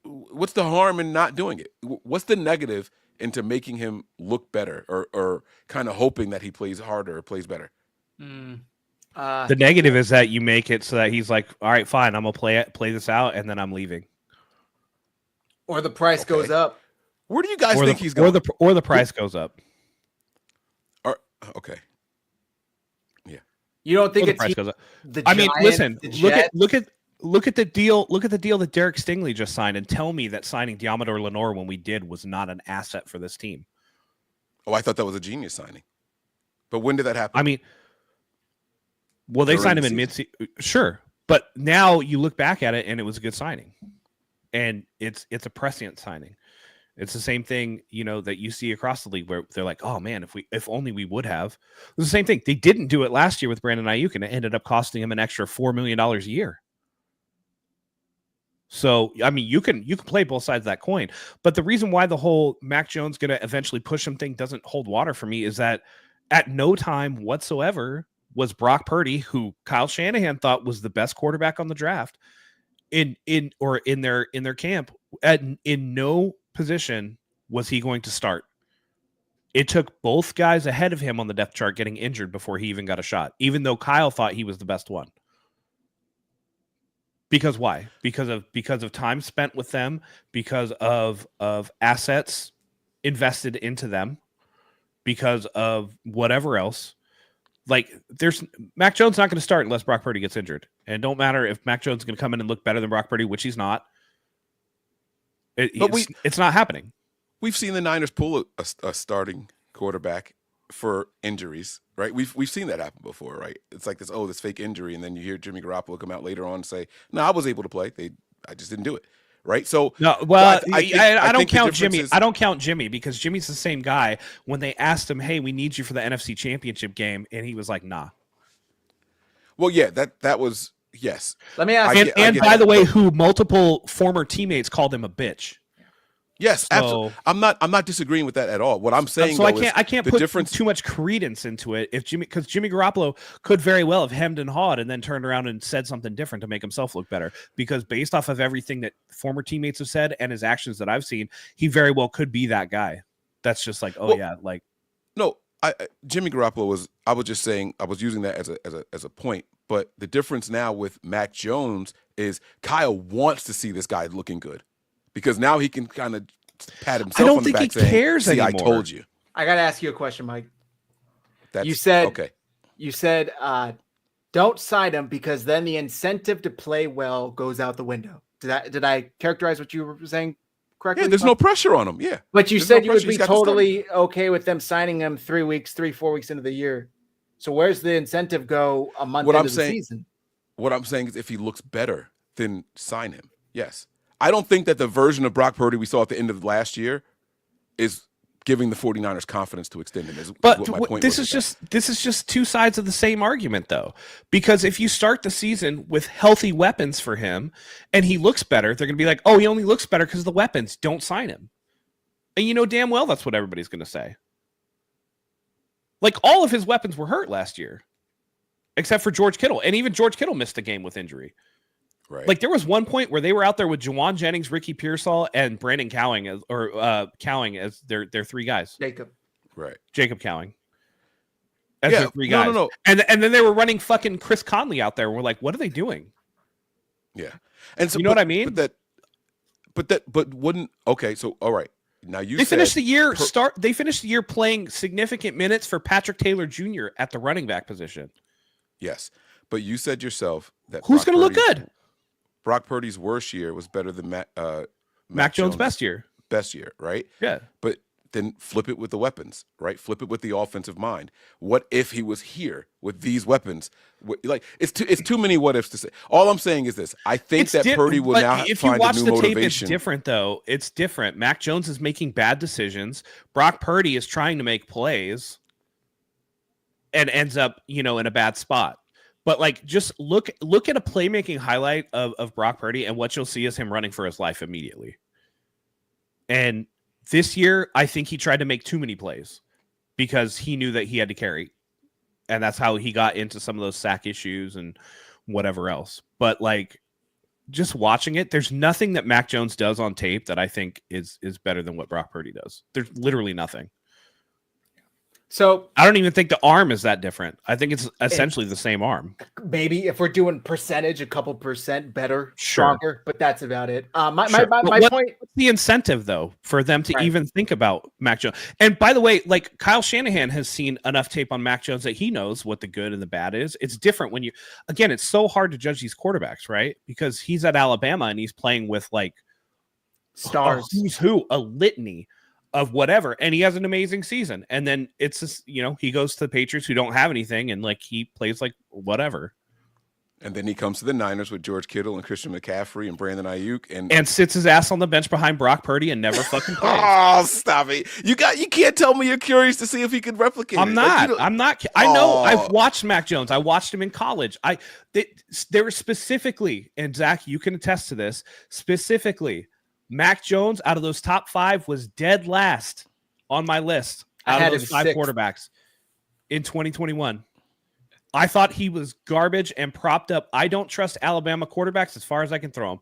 what's the harm in not doing it? What's the negative into making him look better or kind of hoping that he plays harder or plays better? The negative is that you make it so that he's like, all right, fine, I'm gonna play this out, and then I'm leaving. Or the price goes up. Where do you guys think he's going? Or the price goes up. Okay. Yeah. You don't think the price goes up? Listen. Look at the deal. Look at the deal that Derek Stingley just signed, and tell me that signing Diamador Lenore when we did was not an asset for this team. Oh, I thought that was a genius signing. But when did that happen? I mean, well, they signed him in mid-season. Sure, but now you look back at it, and it was a good signing, and it's a prescient signing. It's the same thing, that you see across the league where they're like, oh man, if only we would have. It's the same thing. They didn't do it last year with Brandon Ayuk, and it ended up costing him an extra $4 million a year. So, I mean, you can play both sides of that coin. But the reason why the whole Mac Jones going to eventually push him thing doesn't hold water for me is that at no time whatsoever was Brock Purdy, who Kyle Shanahan thought was the best quarterback on the draft, in their camp, in no position was he going to start. It took both guys ahead of him on the depth chart getting injured before he even got a shot, even though Kyle thought he was the best one. Because why? Because of time spent with them, because of assets invested into them, because of whatever else. Like, there's Mac Jones not going to start unless Brock Purdy gets injured. And it don't matter if Mac Jones is going to come in and look better than Brock Purdy, which he's not. It's not happening. We've seen the Niners pull a starting quarterback for injuries, right? We've seen that happen before, right? It's like this fake injury, and then you hear Jimmy Garoppolo come out later on and say, "No, I was able to play. I just didn't do it." Right? So no, well, I don't count Jimmy. I don't count Jimmy because Jimmy's the same guy. When they asked him, "Hey, we need you for the NFC Championship game," and he was like, "Nah." Well, yeah, that was yes. Let me ask. And by the way, who multiple former teammates called him a bitch. Yes, absolutely. I'm not disagreeing with that at all. What I'm saying, so I can't put too much credence into it because Jimmy Garoppolo could very well have hemmed and hawed and then turned around and said something different to make himself look better. Because based off of everything that former teammates have said and his actions that I've seen, he very well could be that guy. That's just like, no. Jimmy Garoppolo was. I was just saying. I was using that as a point. But the difference now with Mac Jones is Kyle wants to see this guy looking good. Because now he can kind of pat himself on the back saying, I don't think he cares anymore. I told you. I got to ask you a question, Mike. You said, don't sign him because then the incentive to play well goes out the window. Did I characterize what you were saying correctly? Yeah, there's no pressure on him. Yeah. But you said you would be totally okay with them signing him 4 weeks into the year. So where's the incentive go a month into the season? What I'm saying is if he looks better, then sign him. Yes. I don't think that the version of Brock Purdy we saw at the end of last year is giving the 49ers confidence to extend him. This is just two sides of the same argument, though. Because if you start the season with healthy weapons for him and he looks better, they're going to be like, oh, he only looks better because of the weapons. Don't sign him. And you know damn well that's what everybody's going to say. Like, all of his weapons were hurt last year, except for George Kittle. And even George Kittle missed the game with injury. Right. Like, there was one point where they were out there with Juwan Jennings, Ricky Pearsall, and Brandon Cowing as their three guys. Jacob Cowing. As their three guys. No. And then they were running fucking Chris Conley out there. We're like, what are they doing? Yeah. And so, you know what I mean? But wouldn't okay, so all right. Now they finished the year playing significant minutes for Patrick Taylor Jr. at the running back position. Yes. But you said yourself that who's going to look good? Brock Purdy's worst year was better than Mac Jones' best year. Best year, right? Yeah. But then flip it with the weapons, right? Flip it with the offensive mind. What if he was here with these weapons? Like, it's too many what ifs to say. All I'm saying is this: I think that Purdy will now if find you watch a new the motivation. Tape, it's different, though. It's different. Mac Jones is making bad decisions. Brock Purdy is trying to make plays, and ends up, in a bad spot. But like, just look at a playmaking highlight of Brock Purdy, and what you'll see is him running for his life immediately. And this year, I think he tried to make too many plays because he knew that he had to carry. And that's how he got into some of those sack issues and whatever else. But like, just watching it, there's nothing that Mac Jones does on tape that I think is better than what Brock Purdy does. There's literally nothing. So I don't even think the arm is that different. I think it's essentially the same arm. Maybe if we're doing percentage, a couple percent better, sure, stronger, but that's about it. My point. What's the incentive though for them to even think about Mac Jones? And by the way, like, Kyle Shanahan has seen enough tape on Mac Jones that he knows what the good and the bad is. It's different when it's so hard to judge these quarterbacks, right? Because he's at Alabama and he's playing with like stars, who's who, a litany of whatever, and he has an amazing season. And then it's just, he goes to the Patriots who don't have anything, and like he plays like whatever. And then he comes to the Niners with George Kittle and Christian McCaffrey and Brandon Ayuk and sits his ass on the bench behind Brock Purdy and never fucking plays. Oh, stop it! You can't tell me you're curious to see if he could replicate. I'm not. I'm not. I know. I've watched Mac Jones. I watched him in college. They were specifically, and Zach, you can attest to this. Specifically, Mac Jones out of those top 5 was dead last on my list. Out of those 5 quarterbacks in 2021. I thought he was garbage and propped up. I don't trust Alabama quarterbacks as far as I can throw them.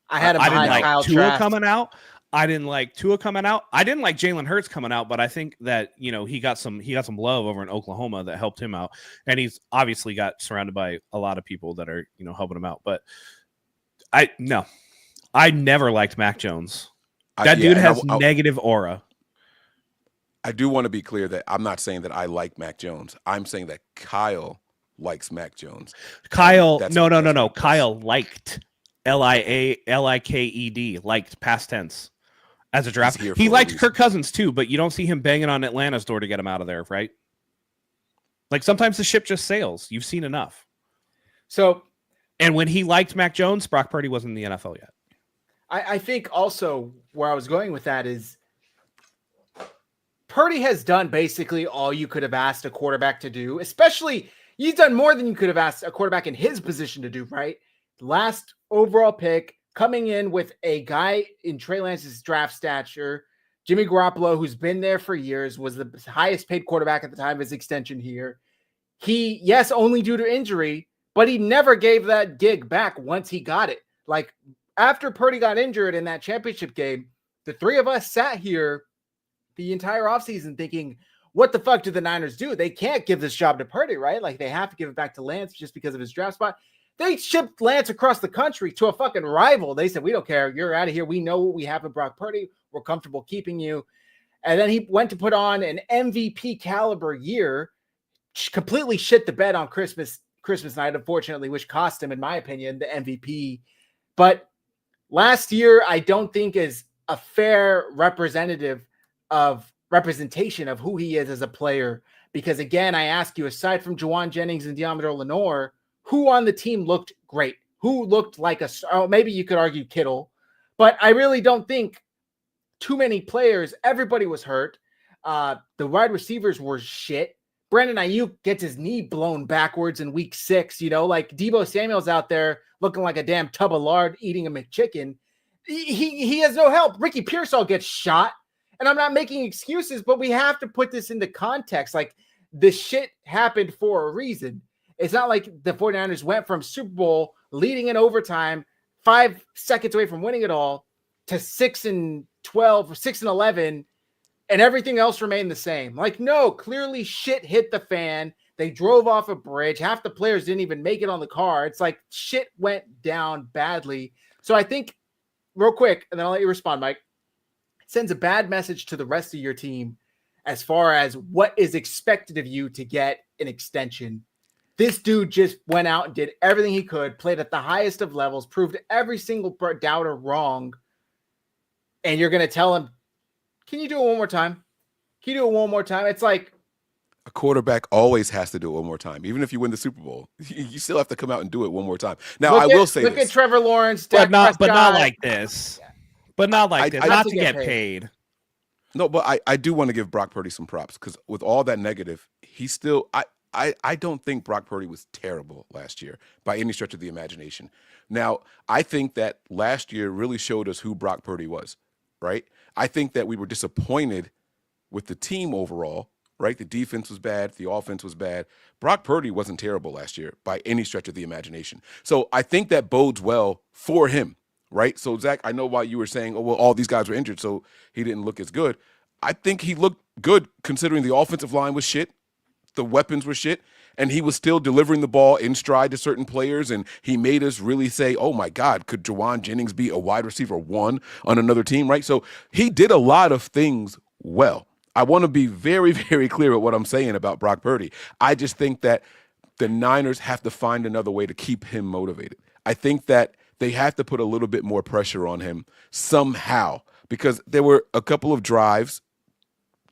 I didn't like Tua coming out. I didn't like Tua coming out. I didn't like Jalen Hurts coming out, but I think that he got some love over in Oklahoma that helped him out, and he's obviously got surrounded by a lot of people that are helping him out. But I never liked Mac Jones. That dude has negative aura. I do want to be clear that I'm not saying that I like Mac Jones. I'm saying that Kyle likes Mac Jones. Kyle, no. Kyle liked Liked, liked past tense as a draft. He liked Kirk Cousins too, but you don't see him banging on Atlanta's door to get him out of there, right? Like sometimes the ship just sails. You've seen enough. So, and when he liked Mac Jones, Brock Purdy wasn't in the NFL yet. I think also where I was going with that is Purdy has done basically all you could have asked a quarterback to do, especially he's done more than you could have asked a quarterback in his position to do, right? Last overall pick, coming in with a guy in Trey Lance's draft stature, Jimmy Garoppolo, who's been there for years, was the highest paid quarterback at the time of his extension here. He, yes, only due to injury, but he never gave that gig back once he got it. Like after Purdy got injured in that championship game, the three of us sat here the entire offseason thinking, what the fuck do the Niners do? They can't give this job to Purdy, right? Like they have to give it back to Lance just because of his draft spot. They shipped Lance across the country to a fucking rival. They said, we don't care. You're out of here. We know what we have in Brock Purdy. We're comfortable keeping you. And then he went to put on an MVP caliber year, completely shit the bed on Christmas night, unfortunately, which cost him, in my opinion, the MVP. But last year, I don't think is a fair representation of who he is as a player. Because again, I ask you, aside from Juwan Jennings and Deommodore Lenoir, who on the team looked great? Who looked like a star? Oh, maybe you could argue Kittle, but I really don't think too many players. Everybody was hurt. The wide receivers were shit. Brandon Ayuk gets his knee blown backwards in week 6. Like Deebo Samuel's out there looking like a damn tub of lard eating a McChicken. He has no help. Ricky Pearsall gets shot. And I'm not making excuses, but we have to put this into context. Like this shit happened for a reason. It's not like the 49ers went from Super Bowl leading in overtime, 5 seconds away from winning it all, to 6-12 or 6-11, and everything else remained the same. Like, no, clearly shit hit the fan. They drove off a bridge. Half the players didn't even make it on the car. It's like shit went down badly. So I think, real quick, and then I'll let you respond, Mike, it sends a bad message to the rest of your team as far as what is expected of you to get an extension. This dude just went out and did everything he could, played at the highest of levels, proved every single doubter wrong. And you're going to tell him, can you do it one more time? Can you do it one more time? It's like a quarterback always has to do it one more time. Even if you win the Super Bowl, you still have to come out and do it one more time. Now, I will say look at Trevor Lawrence, but not like this. But not like this. Not to get paid. No, but I do want to give Brock Purdy some props because with all that negative, he still I don't think Brock Purdy was terrible last year by any stretch of the imagination. Now, I think that last year really showed us who Brock Purdy was, right? I think that we were disappointed with the team overall, right? The defense was bad. The offense was bad. Brock Purdy wasn't terrible last year by any stretch of the imagination. So I think that bodes well for him, right? So, Zach, I know why you were saying, oh, well, all these guys were injured, so he didn't look as good. I think he looked good considering the offensive line was shit. The weapons were shit, and he was still delivering the ball in stride to certain players, and he made us really say, oh, my God, could Juwan Jennings be a wide receiver 1 on another team, right? So he did a lot of things well. I want to be very, very clear at what I'm saying about Brock Purdy. I just think that the Niners have to find another way to keep him motivated. I think that they have to put a little bit more pressure on him somehow because there were a couple of drives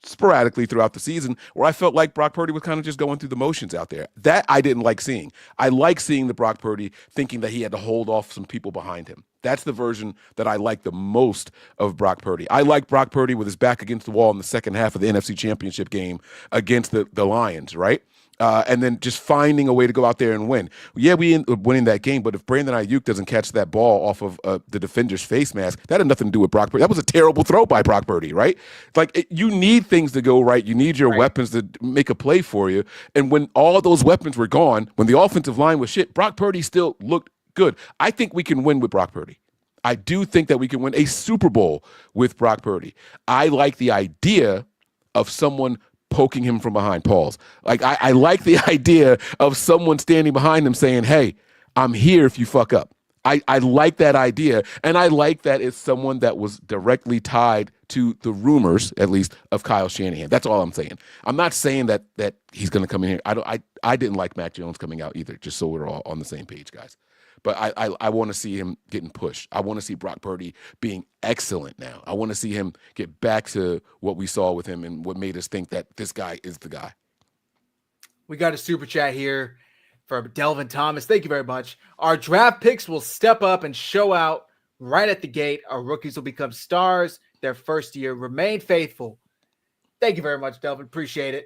sporadically throughout the season where I felt like Brock Purdy was kind of just going through the motions out there. That I didn't like seeing. I like seeing the Brock Purdy thinking that he had to hold off some people behind him. That's the version that I like the most of Brock Purdy. I like Brock Purdy with his back against the wall in the second half of the NFC Championship game against the Lions, right? And then just finding a way to go out there and win. Yeah, we ended up winning that game, but if Brandon Ayuk doesn't catch that ball off of the defender's face mask, that had nothing to do with Brock Purdy. That was a terrible throw by Brock Purdy, right? Like, you need things to go right. You need your weapons to make a play for you. And when all those weapons were gone, when the offensive line was shit, Brock Purdy still looked good. I think we can win with Brock Purdy. I do think that we can win a Super Bowl with Brock Purdy. I like the idea of someone poking him from behind. Pause. Like, I like the idea of someone standing behind him saying, hey, I'm here if you fuck up. I like that idea. And I like that it's someone that was directly tied to the rumors, at least, of Kyle Shanahan. That's all I'm saying. I'm not saying that he's going to come in here. I didn't like Mac Jones coming out either, just so we're all on the same page, guys. But I want to see him getting pushed. I want to see Brock Purdy being excellent now. I want to see him get back to what we saw with him and what made us think that this guy is the guy. We got a super chat here from Delvin Thomas. Thank you very much. Our draft picks will step up and show out right at the gate. Our rookies will become stars their first year. Remain faithful. Thank you very much, Delvin. Appreciate it.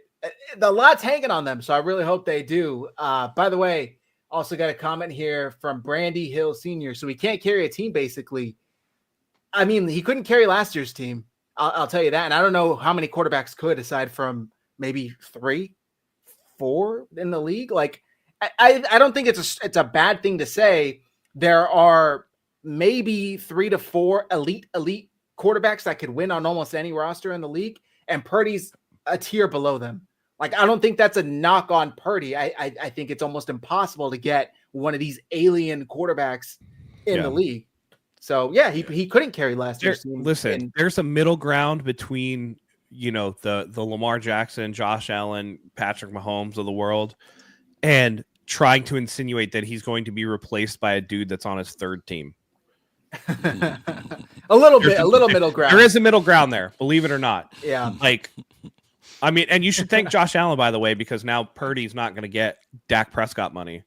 The lot's hanging on them, so I really hope they do. By the way, also got a comment here from Brandy Hill Sr. So he can't carry a team, basically. I mean, he couldn't carry last year's team. I'll tell you that. And I don't know how many quarterbacks could, aside from maybe 3, 4 in the league. Like, I don't think it's a bad thing to say. There are maybe 3 to 4 elite quarterbacks that could win on almost any roster in the league. And Purdy's a tier below them. Like, I don't think that's a knock on Purdy. I think it's almost impossible to get one of these alien quarterbacks in the league. So, yeah, he couldn't carry last year's team. Listen, there's a middle ground between, the Lamar Jackson, Josh Allen, Patrick Mahomes of the world, and trying to insinuate that he's going to be replaced by a dude that's on his third team. a little middle ground. There is a middle ground there, believe it or not. Yeah. Like, I mean, and you should thank Josh Allen, by the way, because now Purdy's not going to get Dak Prescott money,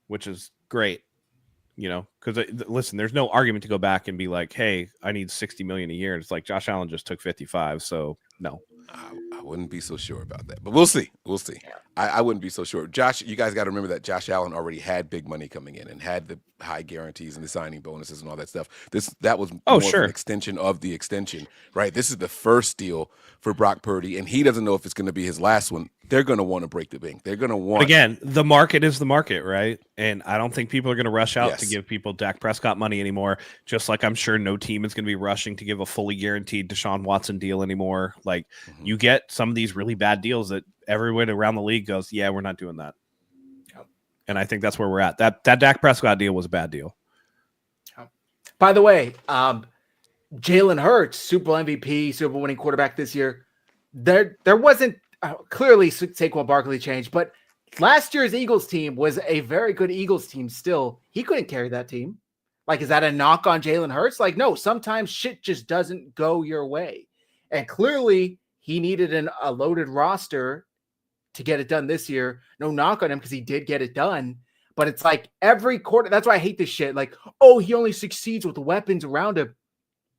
which is great. Because listen, there's no argument to go back and be like, hey, I need $60 million a year. It's like Josh Allen just took 55. So no, I wouldn't be so sure about that, but we'll see. I wouldn't be so sure. Josh, you guys got to remember that Josh Allen already had big money coming in and had the high guarantees and the signing bonuses and all that stuff. That was more of an extension of the extension, right? This is the first deal for Brock Purdy, and he doesn't know if it's going to be his last one. They're going to want to break the bank. They're going to want. Again, the market is the market, right? And I don't think people are going to rush out to give people Dak Prescott money anymore. Just like I'm sure no team is going to be rushing to give a fully guaranteed Deshaun Watson deal anymore. Like, you get some of these really bad deals that everyone around the league goes, yeah, we're not doing that. Yep. And I think that's where we're at. That Dak Prescott deal was a bad deal. Yep. By the way, Jalen Hurts, Super Bowl MVP, Super Bowl winning quarterback this year. There wasn't clearly Saquon Barkley changed, but last year's Eagles team was a very good Eagles team still. He couldn't carry that team. Like, is that a knock on Jalen Hurts? Like, no, sometimes shit just doesn't go your way. And clearly he needed a loaded roster to get it done this year. No knock on him because he did get it done. But it's like every quarter. That's why I hate this shit. Like, oh, he only succeeds with weapons around him.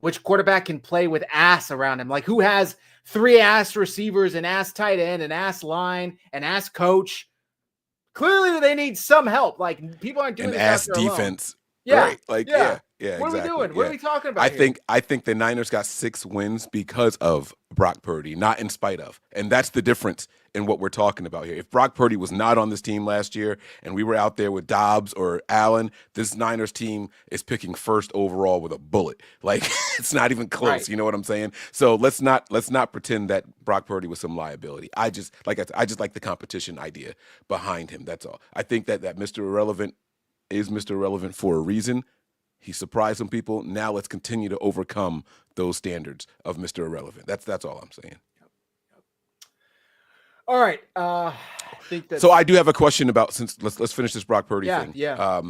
Which quarterback can play with ass around him? Like, who has 3 ass receivers, an ass tight end, an ass line, an ass coach? Clearly, they need some help. Like, people aren't doing an this ass out there defense. Alone. Yeah, right. Like, yeah. Yeah, what exactly. are we doing? What are we talking about? I think the Niners got 6 wins because of Brock Purdy, not in spite of. And that's the difference in what we're talking about here. If Brock Purdy was not on this team last year and we were out there with Dobbs or Allen, this Niners team is picking first overall with a bullet. Like, it's not even close. Right. You know what I'm saying? So let's not pretend that Brock Purdy was some liability. I just like the competition idea behind him. That's all. I think that Mr. Irrelevant is Mr. Irrelevant for a reason. He surprised some people. Now let's continue to overcome those standards of Mr. Irrelevant. That's all I'm saying. All right. I think that. So I do have a question about, since let's finish this Brock Purdy thing. Yeah.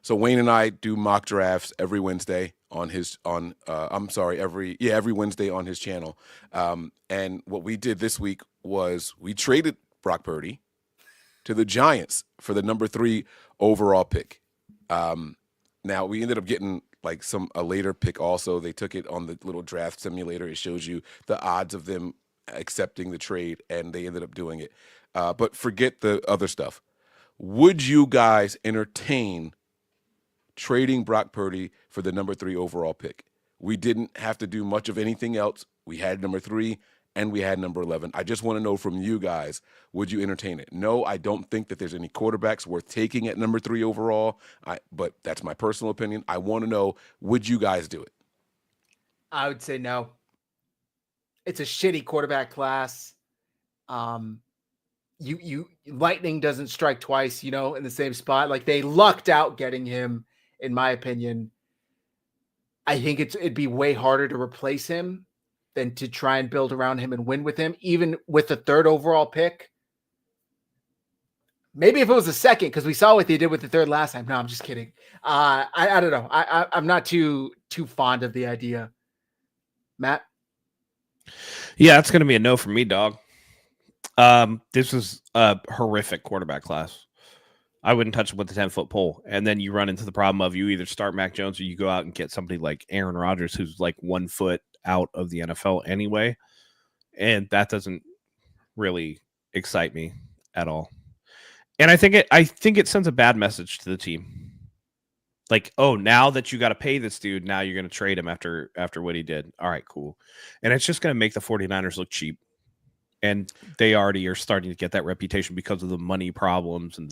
So Wayne and I do mock drafts every Wednesday on his every Wednesday on his channel. And what we did this week was we traded Brock Purdy to the Giants for the number 3 overall pick. Now we ended up getting like a later pick also. They took it on the little draft simulator. It shows you the odds of them accepting the trade, and they ended up doing it. But forget the other stuff. Would you guys entertain trading Brock Purdy for the number 3 overall pick? We didn't have to do much of anything else. We had number 3 and we had number 11. I just want to know from you guys, would you entertain it? No, I don't think that there's any quarterbacks worth taking at number 3 overall. But that's my personal opinion. I want to know, would you guys do it? I would say no. It's a shitty quarterback class. Lightning doesn't strike twice, in the same spot. Like, they lucked out getting him, in my opinion. I think it'd be way harder to replace him than to try and build around him and win with him, even with the 3rd overall pick. Maybe if it was a 2nd, because we saw what they did with the 3rd last time. No, I'm just kidding. I don't know. I'm not too fond of the idea. Matt? Yeah, it's going to be a no for me, dog. This was a horrific quarterback class. I wouldn't touch it with a 10-foot pole. And then you run into the problem of you either start Mac Jones or you go out and get somebody like Aaron Rodgers, who's like 1 foot out of the NFL anyway. And that doesn't really excite me at all. And I think it sends a bad message to the team. Like, oh, now that you got to pay this dude, now you're going to trade him after what he did. All right, cool. And it's just going to make the 49ers look cheap. And they already are starting to get that reputation because of the money problems and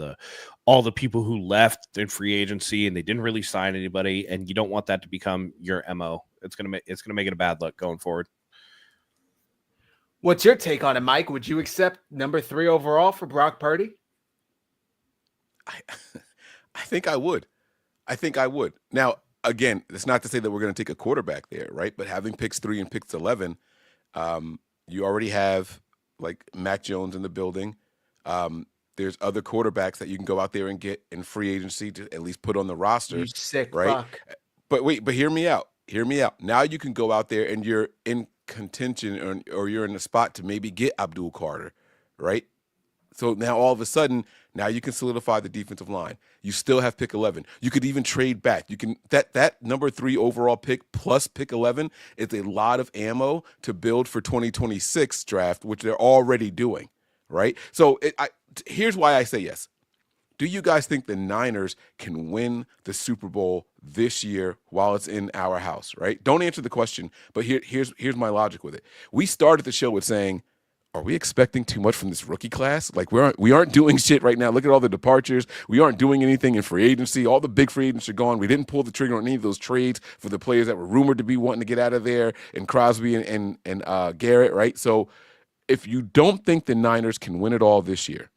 all the people who left in free agency and they didn't really sign anybody. And you don't want that to become your MO. It's gonna make it a bad look going forward. What's your take on it, Mike? Would you accept number 3 overall for Brock Purdy? I think I would. Now, again, it's not to say that we're going to take a quarterback there, right? But having picks 3 and picks 11, you already have like Mac Jones in the building. There's other quarterbacks that you can go out there and get in free agency to at least put on the roster. You sick right? fuck. But hear me out. Now you can go out there and you're in contention or you're in a spot to maybe get Abdul Carter, right? So now all of a sudden, now you can solidify the defensive line. You still have pick 11. You could even trade back. You can that number 3 overall pick plus pick 11 is a lot of ammo to build for 2026 draft, which they're already doing, right? So here's why I say yes. Do you guys think the Niners can win the Super Bowl this year while it's in our house, right? Don't answer the question, but here's my logic with it. We started the show with saying, are we expecting too much from this rookie class? Like we aren't doing shit right now. Look at all the departures. We aren't doing anything in free agency. All the big free agents are gone. We didn't pull the trigger on any of those trades for the players that were rumored to be wanting to get out of there, and Crosby and Garrett, right? So if you don't think the Niners can win it all this year,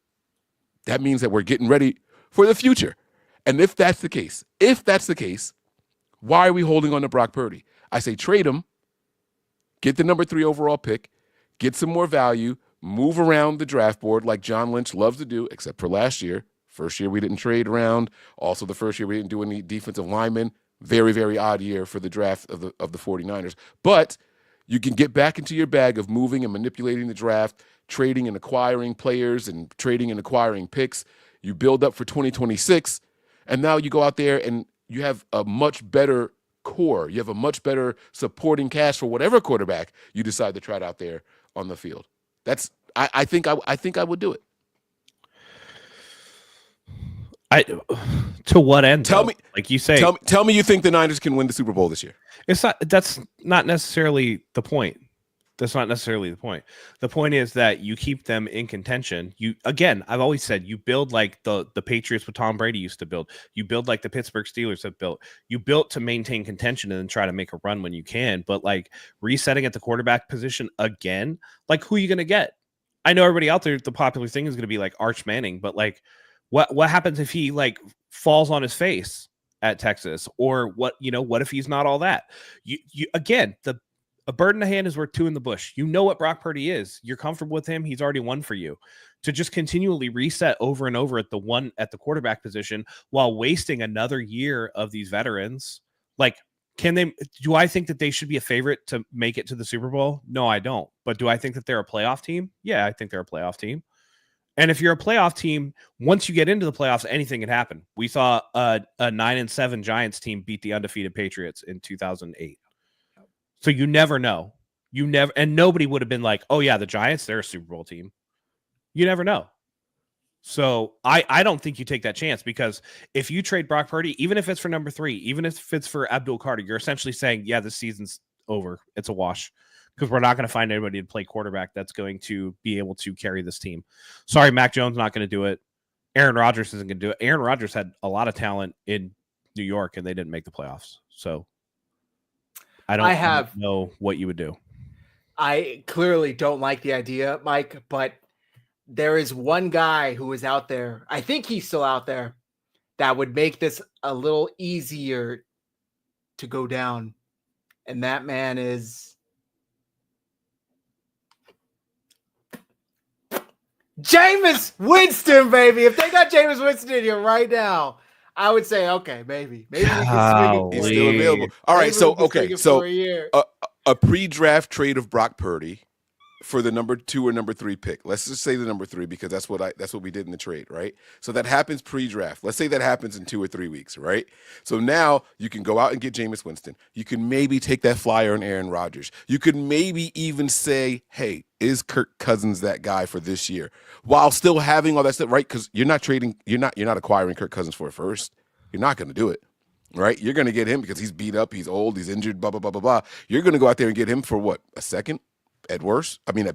that means that we're getting ready for the future. And if that's the case, why are we holding on to Brock Purdy? I say trade him, get the number 3 overall pick, get some more value, move around the draft board like John Lynch loves to do, except for last year. First year we didn't trade around. Also the first year we didn't do any defensive linemen. Very, very odd year for the draft of the 49ers. But you can get back into your bag of moving and manipulating the draft, trading and acquiring players and trading and acquiring picks. You build up for 2026, and now you go out there and you have a much better core. You have a much better supporting cast for whatever quarterback you decide to try out there on the field. I think I would do it. To what end? Tell me, like you say. Tell me you think the Niners can win the Super Bowl this year. That's not necessarily the point. The point is that you keep them in contention. I've always said you build like the Patriots with Tom Brady used to build. You build like the Pittsburgh Steelers have built. You built to maintain contention and then try to make a run when you can. But like resetting at the quarterback position again, like who are you going to get? I know everybody out there, the popular thing is going to be like Arch Manning, but like what happens if he like falls on his face at Texas, or what if he's not all that? You again, A bird in the hand is worth two in the bush. You know what Brock Purdy is. You're comfortable with him. He's already won for you. To just continually reset over and over at the quarterback position while wasting another year of these veterans, like, do I think that they should be a favorite to make it to the Super Bowl? No, I don't. But do I think that they're a playoff team? Yeah, I think they're a playoff team. And if you're a playoff team, once you get into the playoffs, anything can happen. We saw a 9-7 Giants team beat the undefeated Patriots in 2008. So you never know. And nobody would have been like, oh yeah, the Giants, they're a Super Bowl team. You never know. So I don't think you take that chance, because if you trade Brock Purdy, even if it's for number 3, even if it's for Abdul Carter, you're essentially saying, yeah, this season's over. It's a wash, because we're not going to find anybody to play quarterback that's going to be able to carry this team. Sorry, Mac Jones not going to do it. Aaron Rodgers isn't going to do it. Aaron Rodgers had a lot of talent in New York, and they didn't make the playoffs. So I don't know what you would do. I clearly don't like the idea, Mike, but there is one guy who is out there, I think he's still out there, that would make this a little easier to go down. And that man is Jameis Winston, baby. If they got Jameis Winston in here right now, I would say, okay, maybe we can swing it. He's still available. All right, a pre-draft trade of Brock Purdy for the number 2 or number 3 pick. Let's just say the number 3, because that's what we did in the trade, right? So that happens pre-draft. Let's say that happens in 2 or 3 weeks, right? So now you can go out and get Jameis Winston. You can maybe take that flyer on Aaron Rodgers. You could maybe even say, hey, is Kirk Cousins that guy for this year? While still having all that stuff, right? Because you're not acquiring Kirk Cousins for a first. You're not going to do it. Right? You're going to get him because he's beat up, he's old, he's injured, blah, blah, blah, blah, blah. You're going to go out there and get him for what? A second? At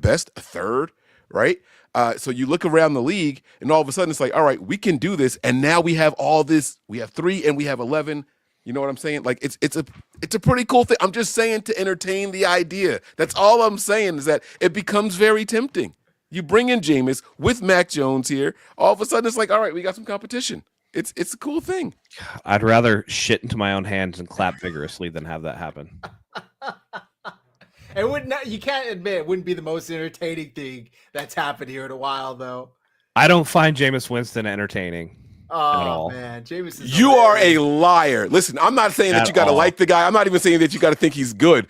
best, a third, right? So you look around the league, and all of a sudden it's like, all right, we can do this, and now we have all this. We have 3 and we have 11. You know what I'm saying? Like it's a pretty cool thing. I'm just saying to entertain the idea. That's all I'm saying, is that it becomes very tempting. You bring in Jameis with Mac Jones here. All of a sudden it's like, all right, we got some competition. It's a cool thing. I'd rather shit into my own hands and clap vigorously than have that happen. It wouldn't. You can't admit it wouldn't be the most entertaining thing that's happened here in a while, though. I don't find Jameis Winston entertaining at all. Man, Jameis is you are a liar. Listen, I'm not saying that you got to like the guy. I'm not even saying that you got to think he's good.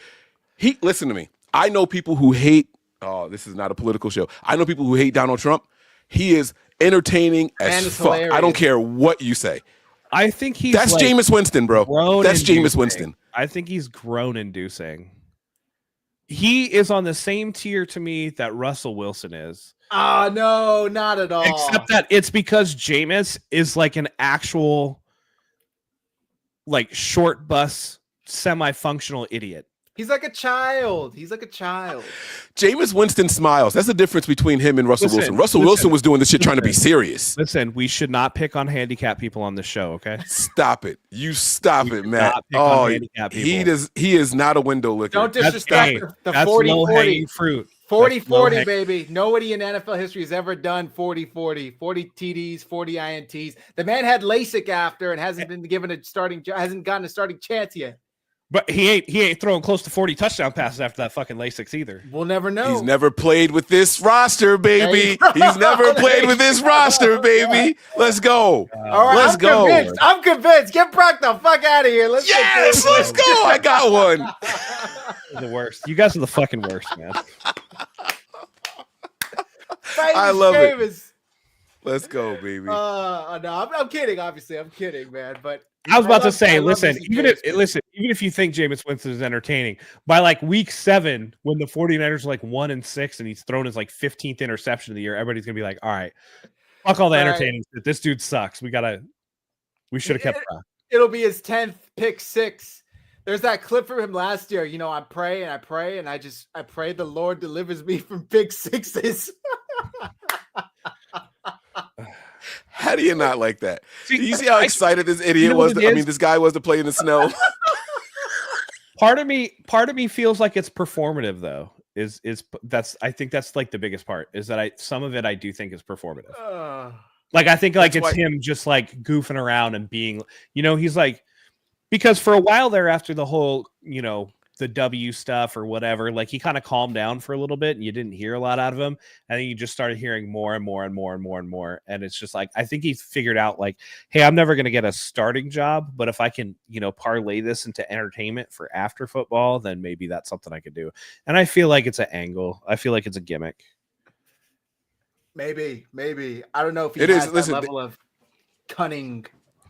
Listen to me. I know people who hate. Oh, this is not a political show. I know people who hate Donald Trump. He is entertaining as fuck. Hilarious. I don't care what you say. I think that's like Jameis Winston, bro. That's Jameis Winston. I think he's groan-inducing. He is on the same tier to me that Russell Wilson is. Oh, no, not at all. Except that it's because Jameis is like an actual, like, short bus, semi-functional idiot. He's like a child. Jameis Winston smiles. That's the difference between him and Russell Wilson. Russell Wilson was doing this shit trying to be serious. Listen, we should not pick on handicapped people on this show, okay? Stop it. You stop it, Matt. Oh, he is not a window licker. Don't disrespect the 40-40 fruit. 40-40, baby. Nobody in NFL history has ever done 40-40. 40 TDs, 40 INTs. The man had LASIK after and hasn't been given hasn't gotten a starting chance yet. But he ain't throwing close to 40 touchdown passes after that fucking LASIK either. We'll never know. He's never played with this roster, baby. He's never played with this roster, baby. Let's go. All right, let's go. I'm convinced. Get Brock the fuck out of here. Let's go. I got one. The worst. You guys are the fucking worst, man. I love it. Let's go, baby. No, I'm kidding. Obviously, I'm kidding, man. But I was about to say, listen, even if you think Jameis Winston is entertaining, by like week 7, when the 49ers are like 1-6 and he's thrown his like 15th interception of the year, everybody's gonna be like, all right, fuck all the entertaining shit. This dude sucks. We should have kept Brock. It'll be his 10th pick 6. There's that clip from him last year. You know, I pray and I pray the Lord delivers me from pick 6s. How do you not like that? Do you see how excited this idiot was? This guy was to play in the snow. Part of me feels like it's performative, though. I think that's like the biggest part, is that some of it I do think is performative. Like I think like it's him just like goofing around and being, he's like, because for a while there after the whole, the W stuff or whatever. Like, he kind of calmed down for a little bit and you didn't hear a lot out of him. And then you just started hearing more and more and more and more and more. And it's just like, I think he's figured out like, hey, I'm never going to get a starting job, but if I can, parlay this into entertainment for after football, then maybe that's something I could do. And I feel like it's an angle. I feel like it's a gimmick. Maybe. I don't know if he has that level of cunning,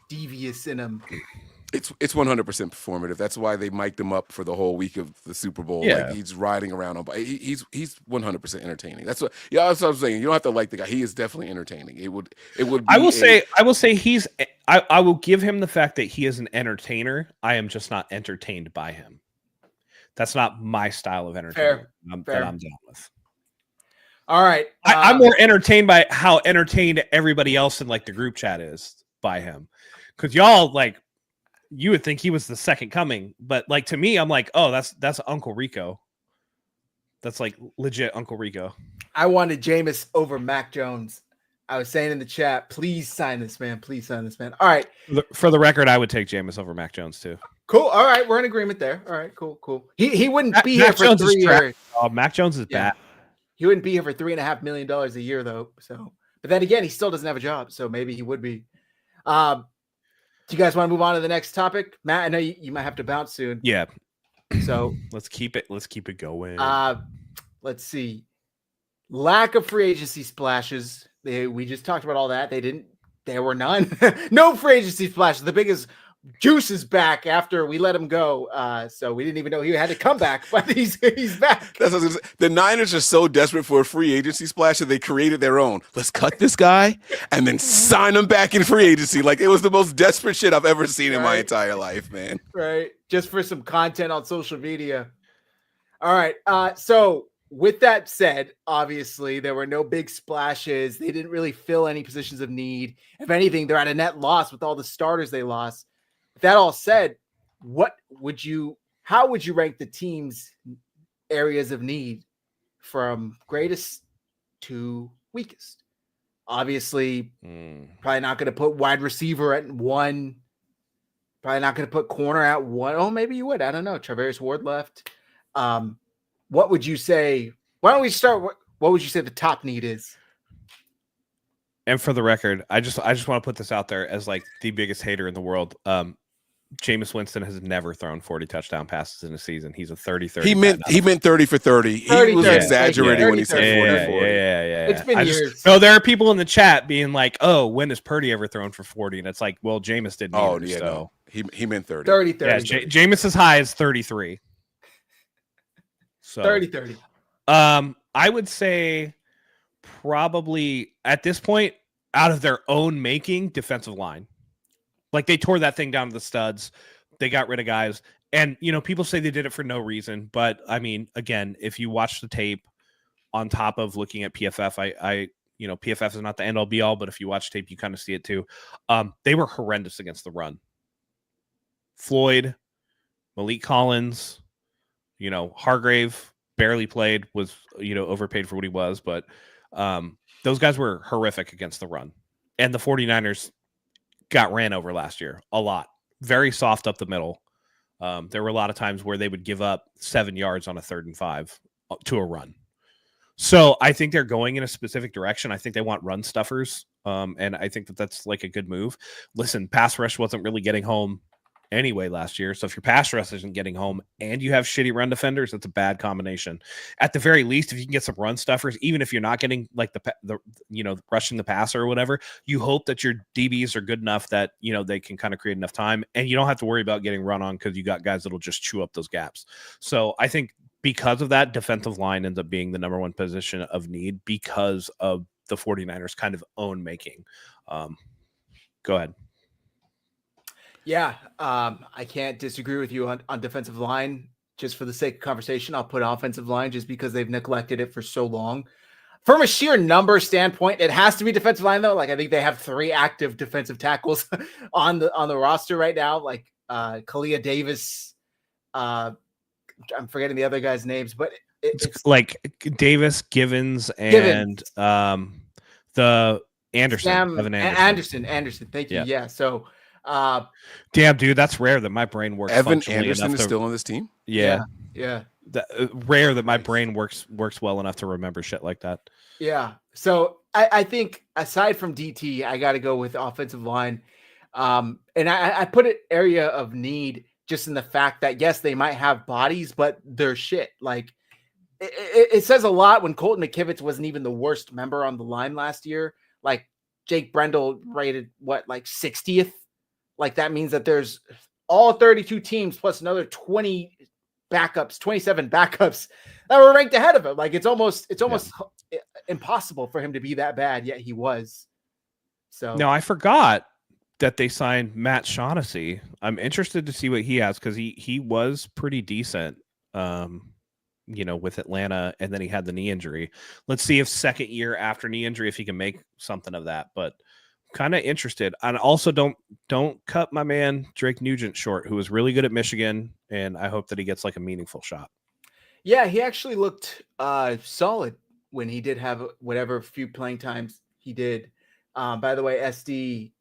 devious in him. It's 100% performative. That's why they mic'd him up for the whole week of the Super Bowl. Yeah. Like, he's riding around on. He's 100% entertaining. That's what I'm saying. You don't have to like the guy. He is definitely entertaining. It would. I will say he's. I will give him the fact that he is an entertainer. I am just not entertained by him. That's not my style of entertainment that I'm down with. All right. I'm more entertained by how entertained everybody else in like the group chat is by him. Because y'all like, you would think he was the second coming, but like to me, I'm like, oh, that's Uncle Rico. That's like legit Uncle Rico. I wanted Jameis over Mac Jones. I was saying in the chat, please sign this man. Please sign this man. All right. For the record, I would take Jameis over Mac Jones too. Cool. All right. We're in agreement there. All right. Cool. He wouldn't be here for 3 years. Oh, Mac Jones is bad. He wouldn't be here for $3.5 million a year though. So, but then again, he still doesn't have a job. So maybe he would be. Do you guys want to move on to the next topic? Matt, I know you might have to bounce soon. Yeah. So let's keep it going. Let's see. Lack of free agency splashes. We just talked about all that. There were none. No free agency splashes. The biggest Juice is back after we let him go. So we didn't even know he had to come back, but he's back. That's what I was gonna say. The Niners are so desperate for a free agency splash that they created their own. Let's cut this guy and then sign him back in free agency. Like, it was the most desperate shit I've ever seen in my entire life, man. Right. Just for some content on social media. All right. So with that said, obviously there were no big splashes. They didn't really fill any positions of need. If anything, they're at a net loss with all the starters they lost. That all said, how would you rank the team's areas of need from greatest to weakest? Obviously, probably not going to put wide receiver at 1. Probably not going to put corner at 1. Oh, maybe you would. I don't know. Travarius Ward left. What would you say? Why don't we start? What would you say the top need is? And for the record, I just want to put this out there as like the biggest hater in the world. Jameis Winston has never thrown 40 touchdown passes in a season. He's a 30-30. He meant 30 for 30. He was exaggerating when he said 40 for 40. Yeah. It's been years. No, there are people in the chat being like, "Oh, when has Purdy ever thrown for 40?" And it's like, well, Jameis didn't. Oh, either, yeah, so. no. He meant 30. 30. Yeah, Jameis' high is 33. So 30. I would say probably at this point, out of their own making, defensive line. Like, they tore that thing down to the studs. They got rid of guys. And, people say they did it for no reason. But, I mean, again, if you watch the tape on top of looking at PFF, PFF is not the end-all be-all, but if you watch tape, you kind of see it too. They were horrendous against the run. Floyd, Malik Collins, Hargrave barely played, was, overpaid for what he was. But those guys were horrific against the run. And the 49ers got ran over last year a lot. Very soft up the middle. There were a lot of times where they would give up 7 yards on a 3rd and 5 to a run. So I think they're going in a specific direction. I think they want run stuffers. And I think that's like a good move. Listen, pass rush wasn't really getting home anyway last year. So if your pass rush isn't getting home and you have shitty run defenders, that's a bad combination. At the very least, if you can get some run stuffers, even if you're not getting like the rushing the passer or whatever, you hope that your DBs are good enough that, they can kind of create enough time and you don't have to worry about getting run on because you got guys that'll just chew up those gaps. So I think because of that, defensive line ends up being the number one position of need because of the 49ers kind of own making. Go ahead. Yeah, I can't disagree with you on defensive line. Just for the sake of conversation, I'll put offensive line just because they've neglected it for so long. From a sheer number standpoint, it has to be defensive line, though. Like, I think they have 3 active defensive tackles on the roster right now. Like Kalia Davis. I'm forgetting the other guys' names, but it's like Davis, Givens, and the Anderson. Anderson. Thank you. Yeah. So Damn, dude, that's rare that my brain works Evan functionally Anderson enough is to. still on this team. Yeah, yeah. Rare that my Nice. brain works well enough to remember shit like that. Yeah. So I think aside from DT, I got to go with offensive line. And I put it area of need just in the fact that, yes, they might have bodies, but they're shit. Like it says a lot when Colton McKivitz wasn't even the worst member on the line last year. Like Jake Brendel rated like 60th. Like that means that there's all 32 teams plus another 27 backups that were ranked ahead of him. Like it's almost impossible for him to be that bad, yet he was. So now I forgot that they signed Matt Shaughnessy. I'm interested to see what he has because he was pretty decent, with Atlanta, and then he had the knee injury. Let's see if second year after knee injury if he can make something of that. But kind of interested. And also don't cut my man Drake Nugent short, who was really good at Michigan, and I hope that he gets like a meaningful shot. Yeah, he actually looked solid when he did have whatever few playing times he did. By the way, SD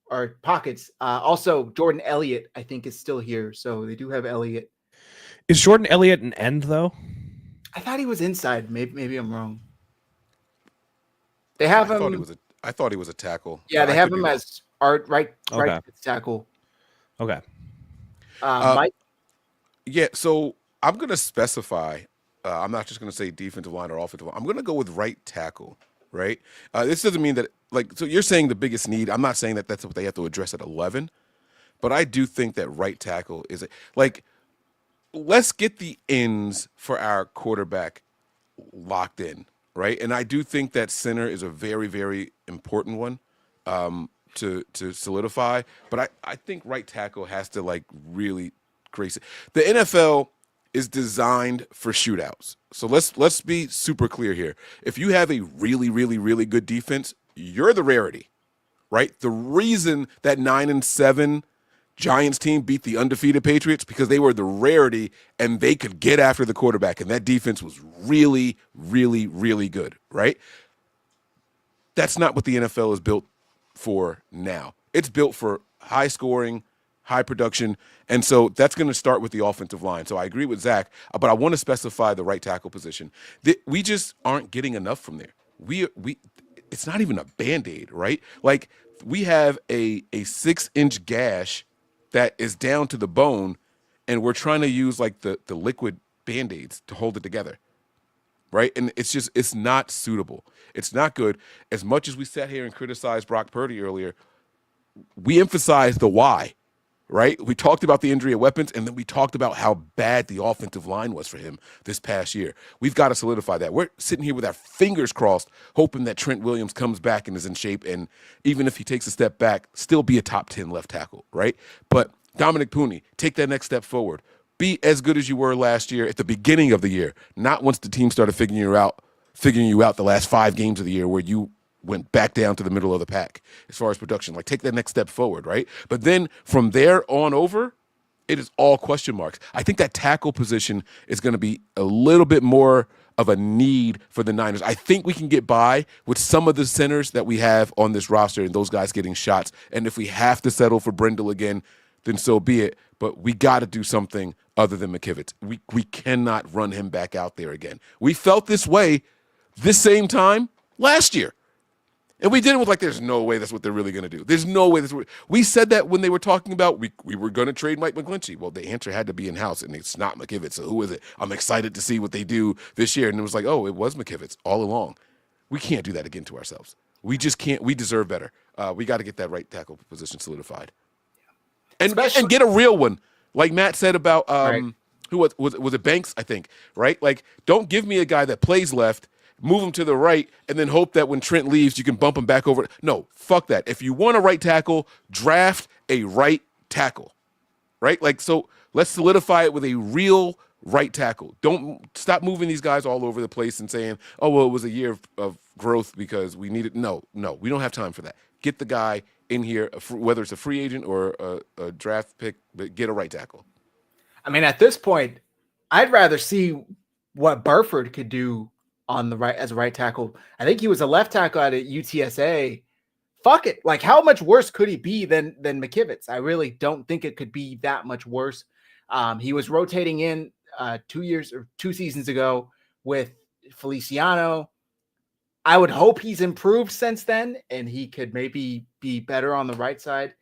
or Pockets. Also, Jordan Elliott, I think, is still here. So they do have Elliott. Is Jordan Elliott an end, though? I thought he was inside. Maybe I'm wrong. They have him. I thought he was a tackle. Yeah, they have him as right tackle. Okay. Mike? Yeah, so I'm going to specify. I'm not just going to say defensive line or offensive line. I'm going to go with right tackle, right? This doesn't mean that, so you're saying the biggest need. I'm not saying that that's what they have to address at 11, but I do think that right tackle is, let's get the ends for our quarterback locked in, right? And I do think that center is a very, very important one to solidify. But I think right tackle has to really grace it. The NFL is designed for shootouts. So let's be super clear here. If you have a really, really, really good defense, you're the rarity, right? The reason that 9-7 Giants team beat the undefeated Patriots because they were the rarity and they could get after the quarterback, and that defense was really, really, really good, right? That's not what the NFL is built for now. It's built for high scoring, high production, and so that's going to start with the offensive line. So I agree with Zach, but I want to specify the right tackle position. We just aren't getting enough from there. It's not even a Band-Aid, right? Like we have a 6-inch gash that is down to the bone, and we're trying to use the liquid Band-Aids to hold it together, right? And it's not suitable. It's not good. As much as we sat here and criticized Brock Purdy earlier, we emphasized the why, right? We talked about the injury at weapons, and then we talked about how bad the offensive line was for him this past year. We've got to solidify that. We're sitting here with our fingers crossed, hoping that Trent Williams comes back and is in shape, and even if he takes a step back, still be a top 10 left tackle, right? But Dominic Puni, take that next step forward. Be as good as you were last year at the beginning of the year, not once the team started figuring you out the last 5 games of the year where you went back down to the middle of the pack as far as production. Take that next step forward, right? But then from there on over, it is all question marks. I think that tackle position is going to be a little bit more of a need for the Niners. I think we can get by with some of the centers that we have on this roster and those guys getting shots. And if we have to settle for Brendel again, then so be it. But we got to do something other than McKivitz. We cannot run him back out there again. We felt this way this same time last year. And we did it with there's no way that's what they're really going to do. There's no way we said that when they were talking about we were going to trade Mike McGlinchey. Well, the answer had to be in-house, and it's not McKivitz. So who is it? I'm excited to see what they do this year. And it was it was McKivitz all along. We can't do that again to ourselves. We just can't. We deserve better. We got to get that right tackle position solidified. And get a real one. Like Matt said about who was it Banks, I think, right? Don't give me a guy that plays left, move him to the right, and then hope that when Trent leaves, you can bump him back over. No, fuck that. If you want a right tackle, draft a right tackle, right? So let's solidify it with a real right tackle. Don't stop moving these guys all over the place and saying, oh, well, it was a year of growth because we needed. No, we don't have time for that. Get the guy in here, whether it's a free agent or a draft pick, but get a right tackle. I mean, at this point, I'd rather see what Burford could do on the right as a right tackle. I think he was a left tackle at UTSA fuck it. Like, how much worse could he be than McKivitz? I really don't think it could be that much worse. He was rotating in 2 seasons ago with Feliciano. I would hope he's improved since then, and he could maybe be better on the right side.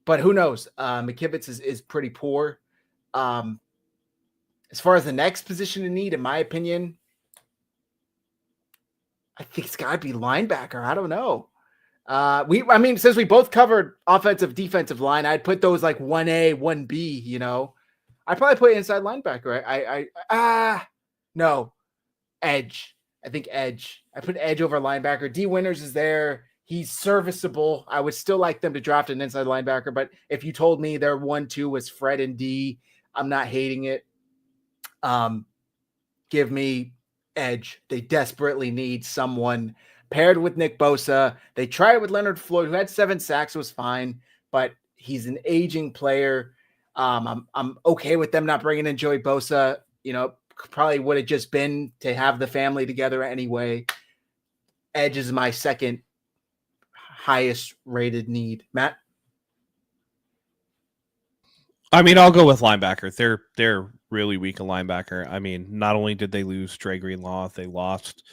But who knows? McKivitz is pretty poor. As far as the next position in need, in my opinion, I think it's got to be linebacker. I don't know. Since we both covered offensive, defensive line, I'd put those like 1A, 1B, you know. I'd probably put inside linebacker. No, edge. I think edge. I put edge over linebacker. D Winters is there. He's serviceable. I would still like them to draft an inside linebacker, but if you told me their 1-2 was Fred and D, I'm not hating it. Give me edge. They desperately need someone paired with Nick Bosa. They tried with Leonard Floyd, who had 7 sacks, was fine, but he's an aging player. I'm okay with them not bringing in Joey Bosa. You know, probably would have just been to have the family together anyway. Edge is my second highest rated need. Matt? I mean, I'll go with linebacker. They're really weak a linebacker. I mean, not only did they lose Dre Greenlaw, they lost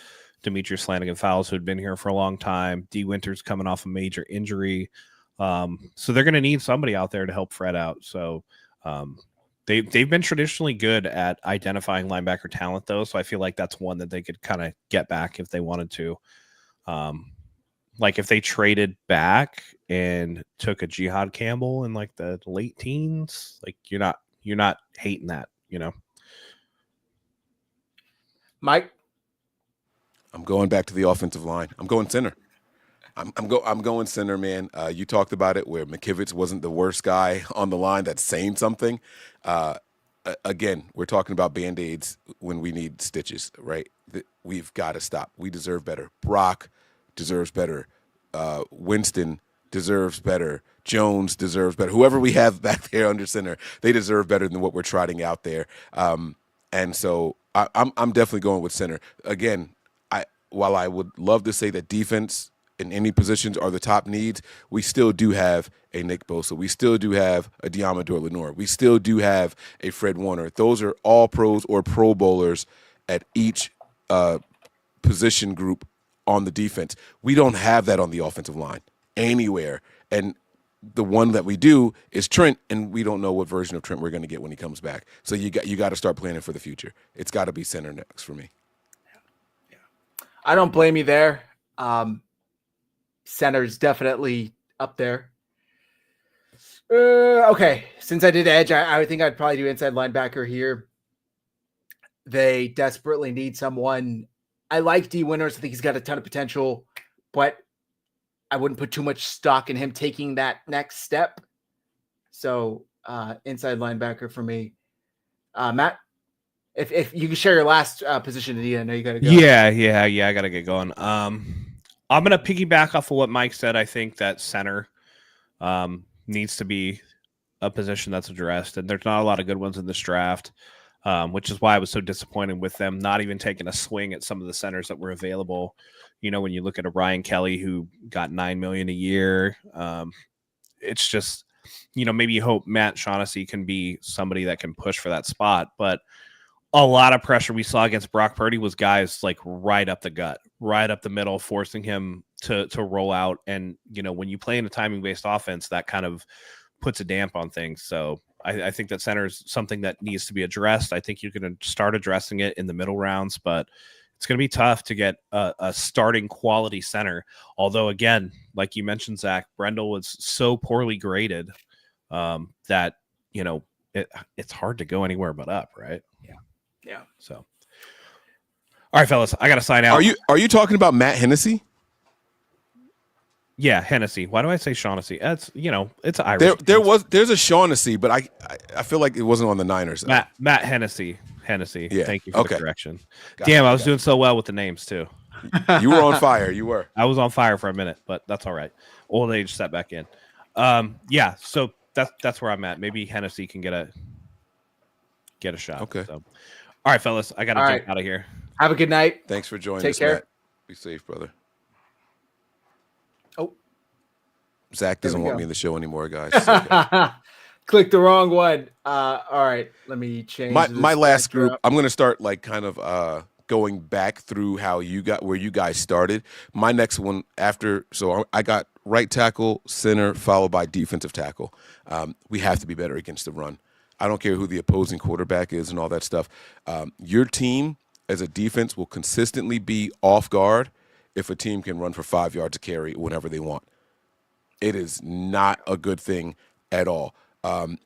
Demetrius Flanagan-Fowles, who had been here for a long time. D Winters coming off a major injury. So they're going to need somebody out there to help Fred out. So they've been traditionally good at identifying linebacker talent, though. So I feel like that's one that they could kind of get back if they wanted to. Like if they traded back and took a Jihad Campbell in like the late teens, like you're not hating that, you know. Mike? I'm going back to the offensive line. I'm going center. I'm going center, man. You talked about it where McKivitz wasn't the worst guy on the line. That's saying something. Again, we're talking about Band-Aids when we need stitches, right? We've got to stop. We deserve better. Brock deserves better. Winston deserves better. Jones deserves better. Whoever we have back there under center, they deserve better than what we're trotting out there. And so I'm definitely going with center. Again, while I would love to say that defense in any positions are the top needs, we still do have a Nick Bosa. We still do have a Diamador Lenore. We still do have a Fred Warner. Those are all pros or Pro Bowlers at each position group on the defense. We don't have that on the offensive line anywhere. And the one that we do is Trent, and we don't know what version of Trent we're going to get when he comes back. So you got to start planning for the future. It's got to be center next for me. I don't blame you there. Center's definitely up there. Okay, since I did edge, I think I'd probably do inside linebacker here. They desperately need someone. I like D Winters. I think he's got a ton of potential, but I wouldn't put too much stock in him taking that next step. So inside linebacker for me. Matt, if you can share your last position, I know you got to go. Yeah, I got to get going. I'm going to piggyback off of what Mike said. I think that center needs to be a position that's addressed, and there's not a lot of good ones in this draft, which is why I was so disappointed with them not even taking a swing at some of the centers that were available. You know, when you look at a Ryan Kelly who got $9 million a year, it's just, you know, maybe you hope Matt Shaughnessy can be somebody that can push for that spot, but a lot of pressure we saw against Brock Purdy was guys like right up the gut, right up the middle, forcing him to roll out. And, you know, when you play in a timing-based offense, that kind of puts a damp on things. So I think that center is something that needs to be addressed. I think you're going to start addressing it in the middle rounds, but it's going to be tough to get a starting quality center. Although, again, like you mentioned, Zach, Brendel was so poorly graded that, you know, it's hard to go anywhere but up, right? Yeah. So, all right, fellas, I got to sign out. Are you talking about Matt Hennessy? Yeah, Hennessy. Why do I say Shaughnessy? It's, you know, it's Irish. There's a Shaughnessy, but I feel like it wasn't on the Niners. Matt Hennessy. Yeah. Thank you for the correction. I was doing so well with the names too. You were on fire. You were. I was on fire for a minute, but that's all right. Old age set back in. Yeah. So that's where I'm at. Maybe Hennessy can get a shot. Okay. So. All right, fellas, I got to jump out of here. Have a good night. Thanks for joining us, care. Matt. Be safe, brother. Oh. Zach There doesn't we want go. me in the show anymore, guys. It's okay. Click the wrong one. All right, let me change My this last banter group, up. I'm going to start like kind of going back through how you got where you guys started. My next one after, so I got right tackle, center, followed by defensive tackle. We have to be better against the run. I don't care who the opposing quarterback is and all that stuff. Your team as a defense will consistently be off guard if a team can run for 5 yards a carry whenever they want. It is not a good thing at all.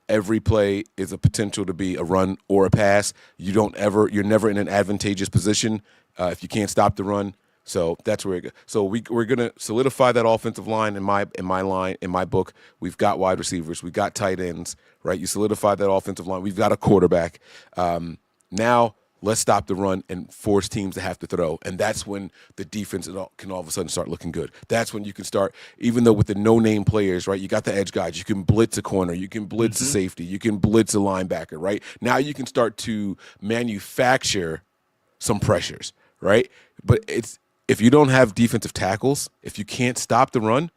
Every play is a potential to be a run or a pass. You're never in an advantageous position if you can't stop the run. So that's where it goes. So we're gonna solidify that offensive line in my book. We've got wide receivers, we've got tight ends, right? You solidify that offensive line. We've got a quarterback. Now let's stop the run and force teams to have to throw. And that's when the defense can all of a sudden start looking good. That's when you can start, even though with the no-name players, right, you got the edge guys, you can blitz a corner, you can blitz a safety, you can blitz a linebacker, right? Now you can start to manufacture some pressures, right? But if you don't have defensive tackles, if you can't stop the run,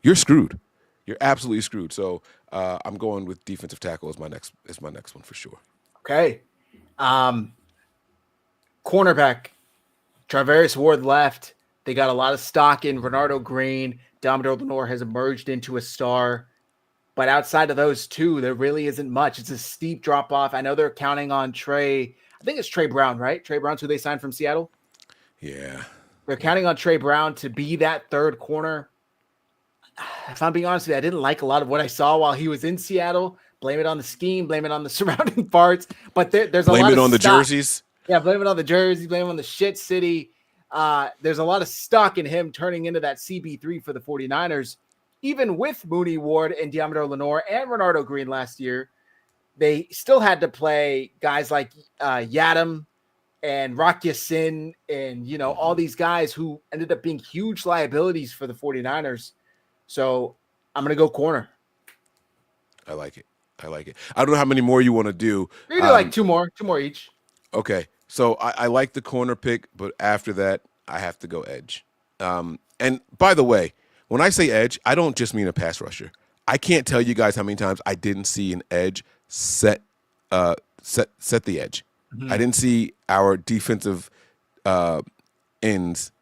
you're screwed. You're absolutely screwed. So I'm going with defensive tackle as my next one for sure. Okay. Cornerback, Travaris Ward left. They got a lot of stock in Renardo Green. Diamondor Lenore has emerged into a star. But outside of those two, there really isn't much. It's a steep drop off. I know they're counting on Trey. I think it's Trey Brown, right? Trey Brown's who they signed from Seattle. Yeah. They're counting on Trey Brown to be that third corner. If I'm being honest with you, I didn't like a lot of what I saw while he was in Seattle. Blame it on the scheme, blame it on the surrounding parts. But there's a lot of blame it on the stock. jerseys. Yeah, blame it on the jersey, blame it on the shit city. There's a lot of stock in him turning into that CB3 for the 49ers. Even with Mooney Ward and Diamondor Lenore and Renardo Green last year, they still had to play guys like Yadam and Rock Ya-Sin and, all these guys who ended up being huge liabilities for the 49ers. So I'm going to go corner. I like it. I don't know how many more you want to do. Maybe like two more each. Okay. So I like the corner pick, but after that, I have to go edge. And by the way, when I say edge, I don't just mean a pass rusher. I can't tell you guys how many times I didn't see an edge set the edge. Mm-hmm. I didn't see our defensive ends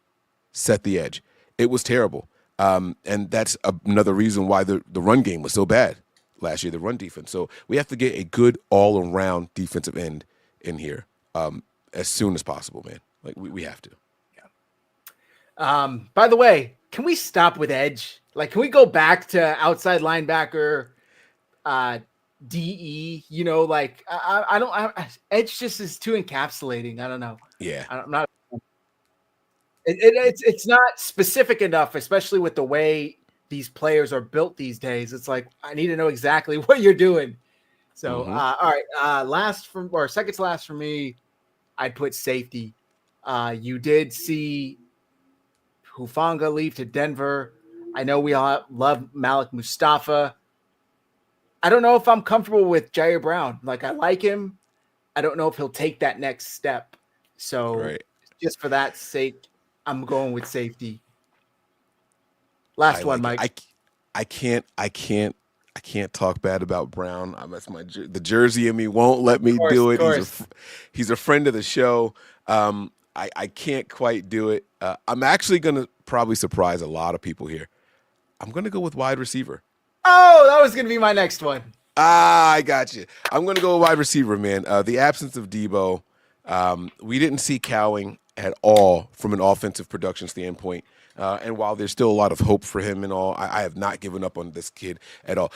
set the edge. It was terrible. And that's another reason why the run game was so bad last year, the run defense. So we have to get a good all-around defensive end in here as soon as possible, man. Like we have to. Yeah. By the way, can we stop with edge? Like, can we go back to outside linebacker, DE? I don't. Edge just is too encapsulating. I don't know. Yeah, I'm not. It's not specific enough, especially with the way these players are built these days. It's like I need to know exactly what you're doing. So, all right. Second to last for me, I'd put safety. You did see Hufanga leave to Denver. I know we all love Malik Mustafa. I don't know if I'm comfortable with Jair Brown. Like, I like him. I don't know if he'll take that next step. So, just for that sake, I'm going with safety. Last one, Mike. I can't talk bad about Brown. That's the jersey in me won't let me do it. He's a friend of the show. I can't quite do it. I'm actually going to probably surprise a lot of people here. I'm going to go with wide receiver. Oh, that was going to be my next one. I got you. I'm going to go with wide receiver, man. The absence of Debo, we didn't see Cowing at all from an offensive production standpoint. And while there's still a lot of hope for him and all, I have not given up on this kid at all.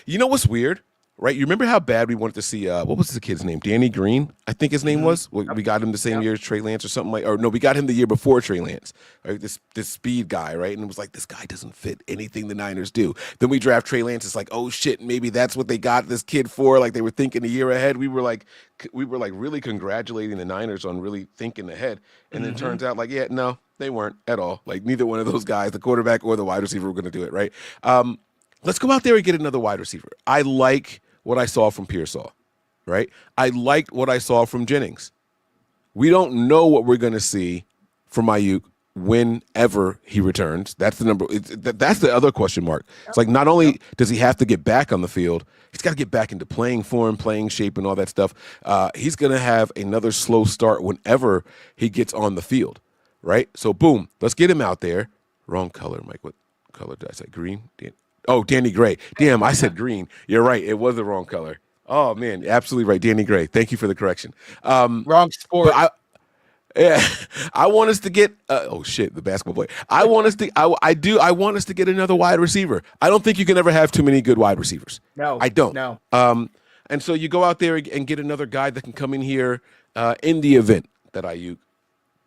You know what's weird, right? You remember how bad we wanted to see, what was the kid's name? Danny Green, I think his name was. We got him the same year as Trey Lance or something we got him the year before Trey Lance, right? This speed guy, right? And it was like, this guy doesn't fit anything the Niners do. Then we draft Trey Lance. It's like, oh shit, maybe that's what they got this kid for. Like they were thinking a year ahead. We were like really congratulating the Niners on really thinking ahead. And then it turns out like, yeah, no, they weren't at all. Like neither one of those guys, the quarterback or the wide receiver, were going to do it, right? Let's go out there and get another wide receiver. I like what I saw from Pearsall, right? I liked what I saw from Jennings. We don't know what we're going to see from Ayuk whenever he returns. That's the number. That's the other question mark. It's like not only does he have to get back on the field, he's got to get back into playing form, playing shape, and all that stuff. He's going to have another slow start whenever he gets on the field, right? So, boom, let's get him out there. Wrong color, Mike. What color did I say? Green? Danny Gray. Damn, I said green. You're right. It was the wrong color. Oh, man, absolutely right. Danny Gray. Thank you for the correction. Wrong sport. Yeah, I want us to get. The basketball player. I want us to. I want us to get another wide receiver. I don't think you can ever have too many good wide receivers. No, I don't. No. And so you go out there and get another guy that can come in here in the event that Ayuk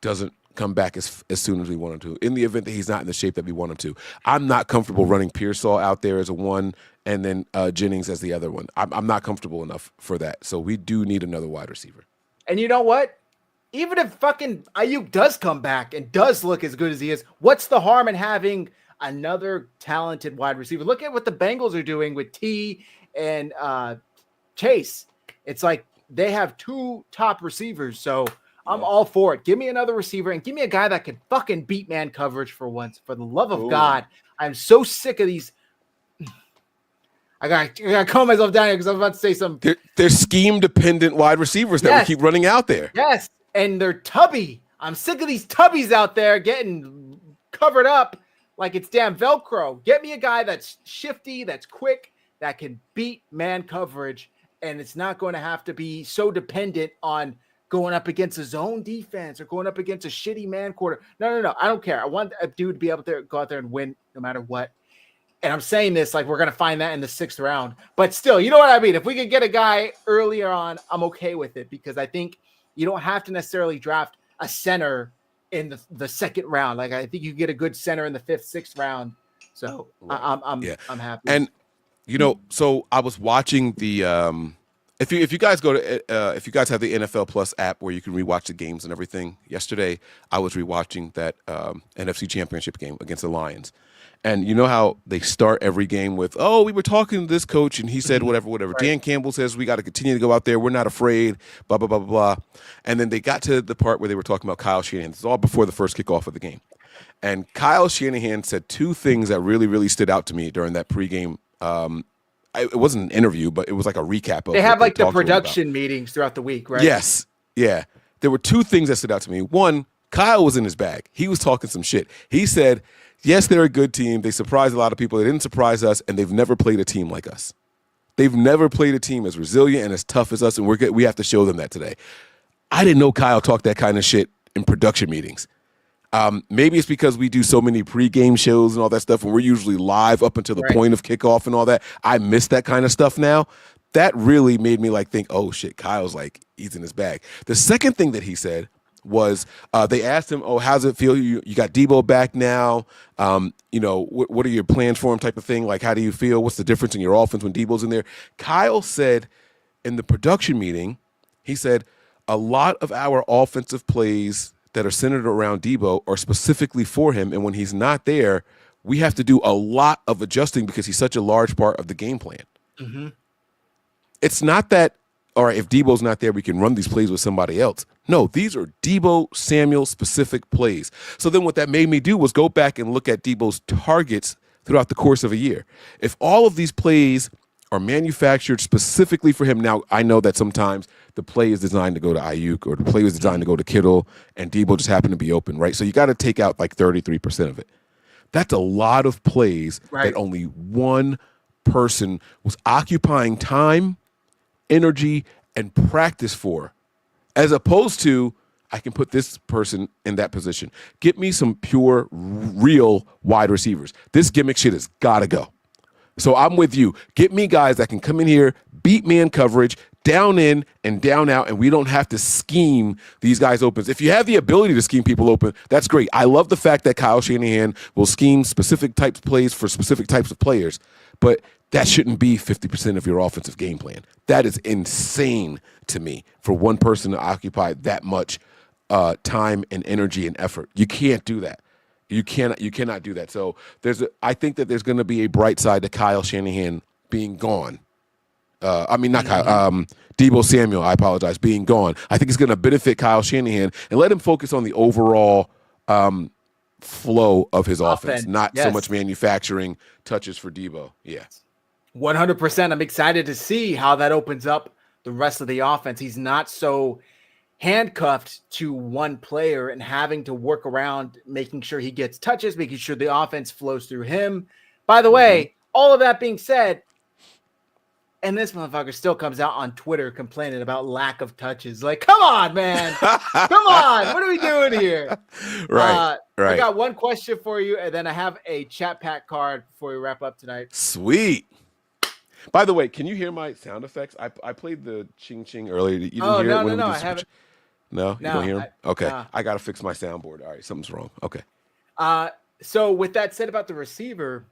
doesn't come back as soon as we want him to. In the event that he's not in the shape that we want him to. I'm not comfortable running Pearsall out there as a one and then Jennings as the other one. I'm not comfortable enough for that. So we do need another wide receiver. And you know what? Even if fucking Ayuk does come back and does look as good as he is, what's the harm in having another talented wide receiver? Look at what the Bengals are doing with T and Chase. It's like they have two top receivers. So I'm all for it. Give me another receiver and give me a guy that can fucking beat man coverage for once. For the love of God, I'm so sick of these. I gotta calm myself down here because I'm about to say something. They're scheme-dependent wide receivers that we keep running out there. Yes. And they're tubby. I'm sick of these tubbies out there getting covered up like it's damn Velcro. Get me a guy that's shifty, that's quick, that can beat man coverage, and it's not going to have to be so dependent on going up against a zone defense or going up against a shitty man quarter. No. I don't care. I want a dude to be able to go out there and win no matter what. And I'm saying this like we're going to find that in the 6th round. But still, you know what I mean? If we could get a guy earlier on, I'm okay with it because I think you don't have to necessarily draft a center in the 2nd round. Like I think you get a good center in the 5th, 6th round. So I'm happy. And so I was watching the if you guys go to if you guys have the NFL Plus app where you can rewatch the games and everything. Yesterday I was rewatching that NFC Championship game against the Lions. And you know how they start every game with, we were talking to this coach and he said whatever. Right. Dan Campbell says we got to continue to go out there. We're not afraid, blah, blah, blah, blah, blah. And then they got to the part where they were talking about Kyle Shanahan. This is all before the first kickoff of the game. And Kyle Shanahan said two things that really, really stood out to me during that pregame. It wasn't an interview, but it was like a recap. They have like the production meetings throughout the week, right? Yes. Yeah. There were two things that stood out to me. One, Kyle was in his bag. He was talking some shit. He said, yes, they're a good team. They surprised a lot of people. They didn't surprise us, and they've never played a team like us. They've never played a team as resilient and as tough as us, and we have to show them that today. I didn't know Kyle talked that kind of shit in production meetings. Maybe it's because we do so many pregame shows and all that stuff, and we're usually live up until the point of kickoff and all that. I miss that kind of stuff now. That really made me think, oh, shit, Kyle's he's in his bag. The second thing that he said was they asked him, how's it feel? You got Debo back now. What are your plans for him type of thing? How do you feel? What's the difference in your offense when Debo's in there? Kyle said in the production meeting, he said, a lot of our offensive plays that are centered around Debo are specifically for him. And when he's not there, we have to do a lot of adjusting because he's such a large part of the game plan. Mm-hmm. It's not that, all right, if Debo's not there, we can run these plays with somebody else. No, these are Debo Samuel specific plays. So then what that made me do was go back and look at Debo's targets throughout the course of a year. If all of these plays are manufactured specifically for him, now I know that sometimes the play is designed to go to Ayuk or the play was designed to go to Kittle and Debo just happened to be open, right? So you got to take out 33% of it. That's a lot of plays that only one person was occupying time, energy, and practice for, as opposed to I can put this person in that position. Get me some pure, real wide receivers. This gimmick shit has got to go. So I'm with you. Get me guys that can come in here, beat man coverage, down in and down out, and we don't have to scheme these guys open. If you have the ability to scheme people open, that's great. I love the fact that Kyle Shanahan will scheme specific types of plays for specific types of players, but that shouldn't be 50% of your offensive game plan. That is insane to me for one person to occupy that much time and energy and effort. You can't do that. You cannot do that. So I think that there's going to be a bright side to Kyle Shanahan being gone. Not Kyle, Debo Samuel, I apologize, being gone. I think it's going to benefit Kyle Shanahan and let him focus on the overall flow of his offense, Offense, not so yes. much manufacturing touches for Debo. Yeah. 100%. I'm excited to see how that opens up the rest of the offense. He's not so handcuffed to one player and having to work around making sure he gets touches, making sure the offense flows through him. By the way, all of that being said, and this motherfucker still comes out on Twitter complaining about lack of touches. Like, come on, man. Come on. What are we doing here? Right. I got one question for you, and then I have a chat pack card before we wrap up tonight. Sweet. By the way, can you hear my sound effects? I played the ching ching earlier. You didn't hear it when we did I haven't. No, you don't hear them? Okay. no. I got to fix my soundboard. All right, something's wrong. Okay. So with that said about the receiver,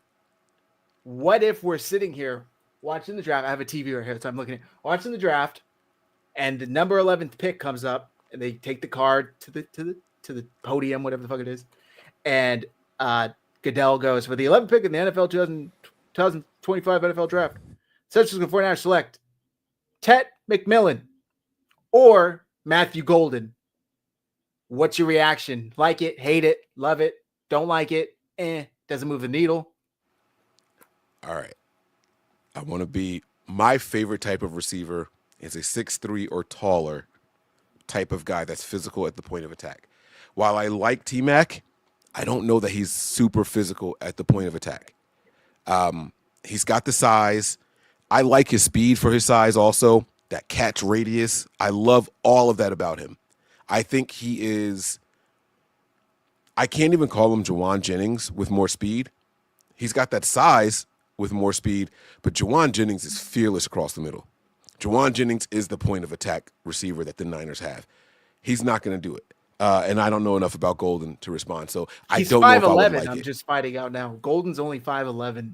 what if we're sitting here watching the draft? I have a TV right here, so I'm looking at watching the draft, and the number 11th pick comes up, and they take the card to the podium, whatever the fuck it is, and Goodell goes for the 11th pick in the NFL 2025 NFL draft. San Francisco 49ers select Tet McMillan or Matthew Golden. What's your reaction? Like it, hate it, love it, don't like it, doesn't move the needle. All right. I want to be my favorite type of receiver is a 6'3" or taller type of guy that's physical at the point of attack. While I like T-Mac, I don't know that he's super physical at the point of attack. He's got the size. I like his speed for his size also, that catch radius. I love all of that about him. I think he is – I can't even call him Juwan Jennings with more speed. He's got that size with more speed, but Juwan Jennings is fearless across the middle. Juwan Jennings is the point of attack receiver that the Niners have. He's not going to do it. And I don't know enough about Golden to respond, so I don't know if I would like I'm it. just fighting out now. Golden's only 5'11".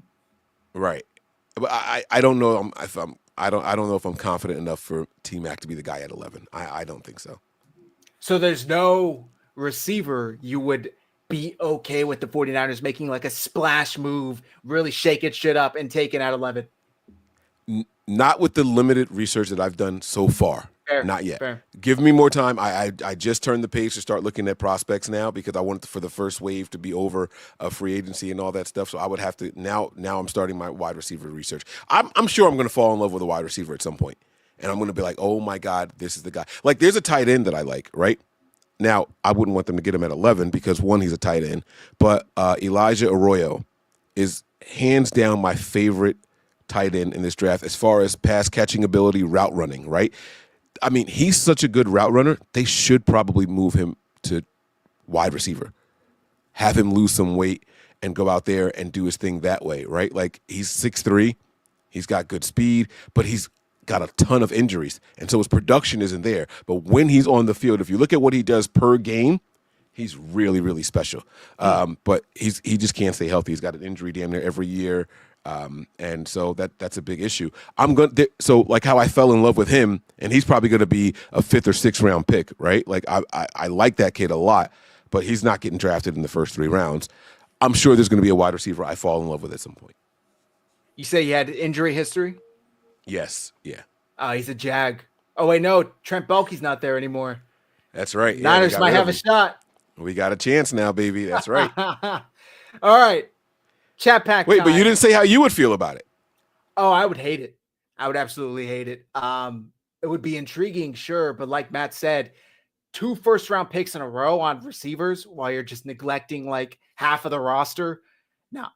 Right, but I don't know if I don't know if I'm confident enough for T-Mac to be the guy at 11. I don't think so. So there's no receiver you would be okay with the 49ers making like a splash move, really shake it shit up and take it at 11. Not with the limited research that I've done so far. Fair, not yet. Fair. Give me more time. I just turned the page to start looking at prospects now because I want for the first wave to be over free agency and all that stuff. So I would have to now I'm starting my wide receiver research. I'm sure I'm going to fall in love with a wide receiver at some point. And I'm going to be like, oh my God, this is the guy. Like there's a tight end that I like, right? Now, I wouldn't want them to get him at 11 because one, he's a tight end, but Elijah Arroyo is hands down my favorite tight end in this draft as far as pass catching ability, route running, right? I mean, he's such a good route runner. They should probably move him to wide receiver, have him lose some weight and go out there and do his thing that way, right? Like he's 6'3", he's got good speed, but he's got a ton of injuries, and so his production isn't there. But when he's on the field, if you look at what he does per game, he's really, really special. But he just can't stay healthy. He's got an injury damn near every year. And so that's a big issue. So like how I fell in love with him, and he's probably going to be a 5th or 6th round pick, right? Like I like that kid a lot, but he's not getting drafted in the first 3 rounds. I'm sure there's going to be a wide receiver I fall in love with at some point. You say you had injury history? Yes. Yeah. He's a Jag. Oh wait, no, Trent Baalke's not there anymore. That's right. Yeah, Niners might have a shot. We got a chance now, baby. That's right. All right. Chat pack. Wait, time. but you didn't say how you would feel about it. Oh, I would hate it. I would absolutely hate it. It would be intriguing, sure, but like Matt said, 2 first-round picks in a row on receivers while you're just neglecting like half of the roster. No,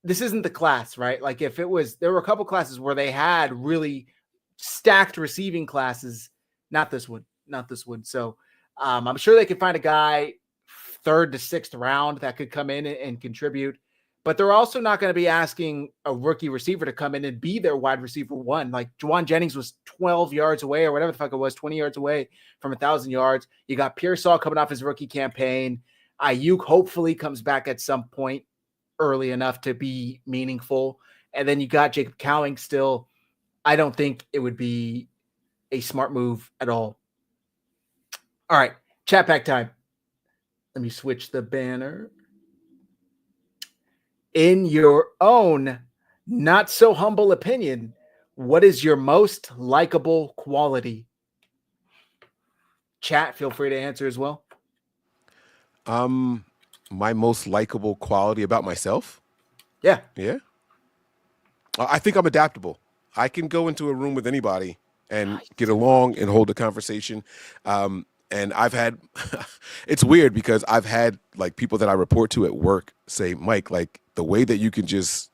this isn't the class, right? Like if it was, there were a couple classes where they had really stacked receiving classes. Not this one. So I'm sure they could find a guy 3rd to 6th round that could come in and contribute, but they're also not going to be asking a rookie receiver to come in and be their wide receiver 1. Like Juwan Jennings was 12 yards away or whatever the fuck it was, 20 yards away from 1,000 yards. You got Pearsall coming off his rookie campaign. Ayuk hopefully comes back at some point early enough to be meaningful. And then you got Jacob Cowing still. I don't think it would be a smart move at all. All right, chat pack time. Let me switch the banner. In your own not so humble opinion, what is your most likable quality? Chat, feel free to answer as well. My most likable quality about myself. Yeah. Yeah. I think I'm adaptable. I can go into a room with anybody and get along and hold a conversation. And I've had, it's weird because I've had like people that I report to at work say, Mike, like the way that you can just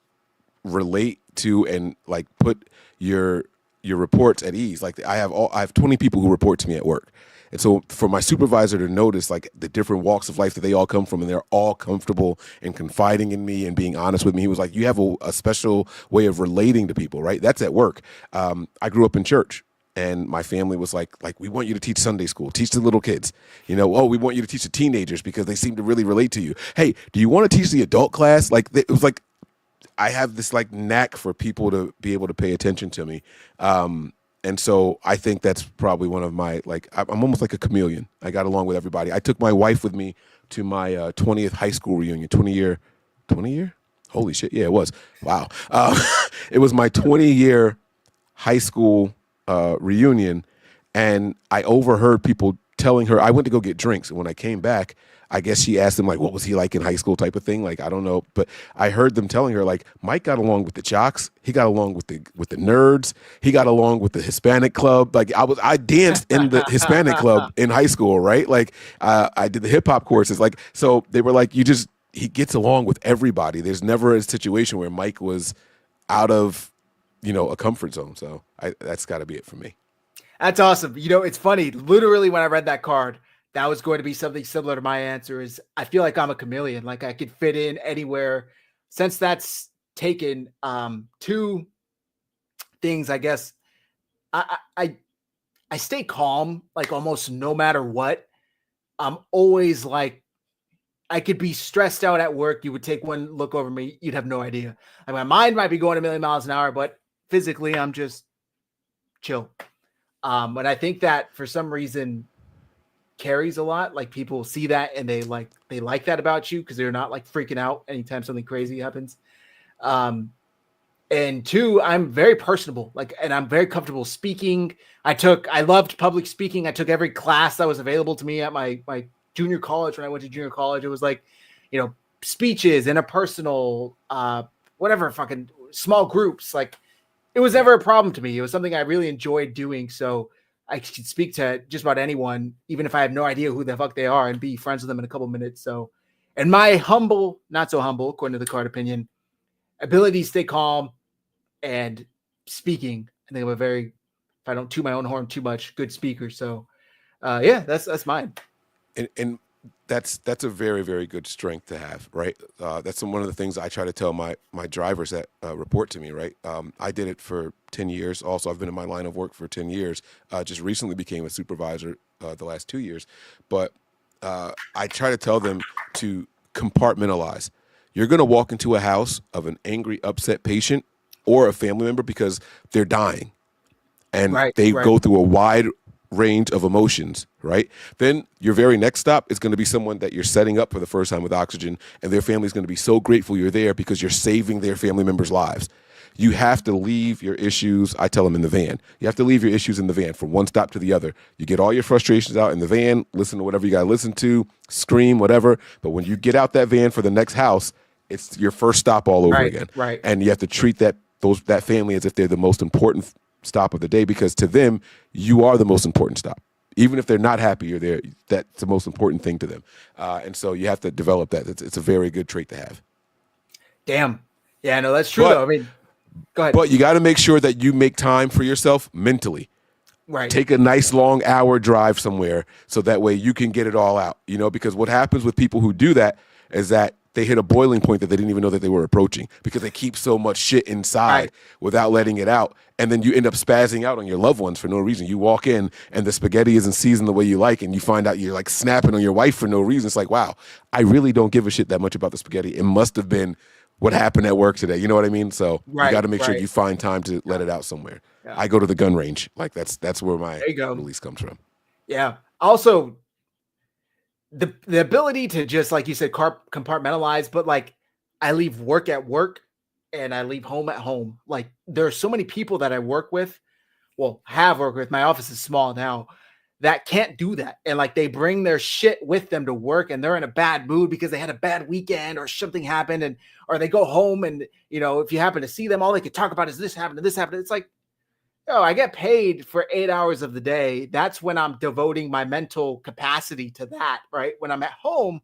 relate to and like put your reports at ease. Like I have 20 people who report to me at work. And so for my supervisor to notice like the different walks of life that they all come from and they're all comfortable and confiding in me and being honest with me, he was like, you have a special way of relating to people, right? That's at work. I grew up in church. And my family was like, we want you to teach Sunday school, teach the little kids, oh, we want you to teach the teenagers because they seem to really relate to you. Hey, do you want to teach the adult class? Like, it was like, I have this like knack for people to be able to pay attention to me. And so I think that's probably one of my, like, I'm almost like a chameleon. I got along with everybody. I took my wife with me to my 20th high school reunion, 20 year? Holy shit. Yeah, it was. Wow. It was my 20-year high school reunion. And I overheard people telling her, I went to go get drinks. And when I came back, I guess she asked them, like, what was he like in high school type of thing? Like, I don't know. But I heard them telling her, like, Mike got along with the jocks. He got along with the nerds. He got along with the Hispanic club. Like, I danced in the Hispanic club in high school, right? Like, I did the hip hop courses. Like, so they were like, he gets along with everybody. There's never a situation where Mike was out of, a comfort zone. So that's got to be it for me. That's awesome. It's funny. Literally, when I read that card, that was going to be something similar to my answer. Is I feel like I'm a chameleon. Like I could fit in anywhere. Since that's taken, two things. I guess I stay calm. Like almost no matter what. I'm always like, I could be stressed out at work. You would take one look over me. You'd have no idea. Like my mind might be going a million miles an hour, but physically, I'm just chill. And I think that for some reason carries a lot. Like people see that and they like that about you because they're not like freaking out anytime something crazy happens. And two, I'm very personable, and I'm very comfortable speaking. I loved public speaking. I took every class that was available to me at my junior college. When I went to junior college, it was like, speeches, interpersonal, whatever, fucking small groups. Like it was never a problem to me. It was something I really enjoyed doing. So I could speak to just about anyone, even if I have no idea who the fuck they are, and be friends with them in a couple minutes. So, and my humble, not so humble, according to the card opinion, ability to stay calm and speaking. I think I'm a very, if I don't toot my own horn too much, good speaker. So, yeah, that's mine. And that's a very, very good strength to have, right? That's one of the things I try to tell my drivers that report to me, right? I did it for 10 years. Also, I've been in my line of work for 10 years. Just recently became a supervisor the last 2 years. But I try to tell them to compartmentalize. You're going to walk into a house of an angry, upset patient or a family member because they're dying. And they go through a wide range of emotions, right? Then your very next stop is going to be someone that you're setting up for the first time with oxygen, and their family is going to be so grateful you're there because you're saving their family members' lives. You have to leave your issues, I tell them, in the van. You have to leave your issues in the van from one stop to the other. You get all your frustrations out in the van, listen to whatever you got to listen to, scream, whatever. But when you get out that van for the next house, it's your first stop all over again. Right. And you have to treat that family as if they're the most important stop of the day, because to them, you are the most important stop. Even if they're not happy you're there, that's the most important thing to them. And so you have to develop that. It's a very good trait to have. Damn. Yeah, no, that's true, though. I mean, go ahead. But you got to make sure that you make time for yourself mentally. Right. Take a nice long hour drive somewhere so that way you can get it all out. Because what happens with people who do that is that they hit a boiling point that they didn't even know that they were approaching because they keep so much shit inside without letting it out. And then you end up spazzing out on your loved ones for no reason. You walk in and the spaghetti isn't seasoned the way you like, and you find out you're like snapping on your wife for no reason. It's like, wow, I really don't give a shit that much about the spaghetti. It must have been what happened at work today. You know what I mean? So you got to make sure you find time to let it out somewhere. Yeah. I go to the gun range. Like that's where my release comes from. Yeah. Also, the ability to just, like you said, compartmentalize, but like I leave work at work and I leave home at home. Like there are so many people that I work with, have worked with. My office is small now, that can't do that. And like they bring their shit with them to work and they're in a bad mood because they had a bad weekend or something happened, and or they go home and, you know, if you happen to see them, all they could talk about is this happened and this happened. It's like, oh, I get paid for 8 hours of the day. That's when I'm devoting my mental capacity to that, right? When I'm at home,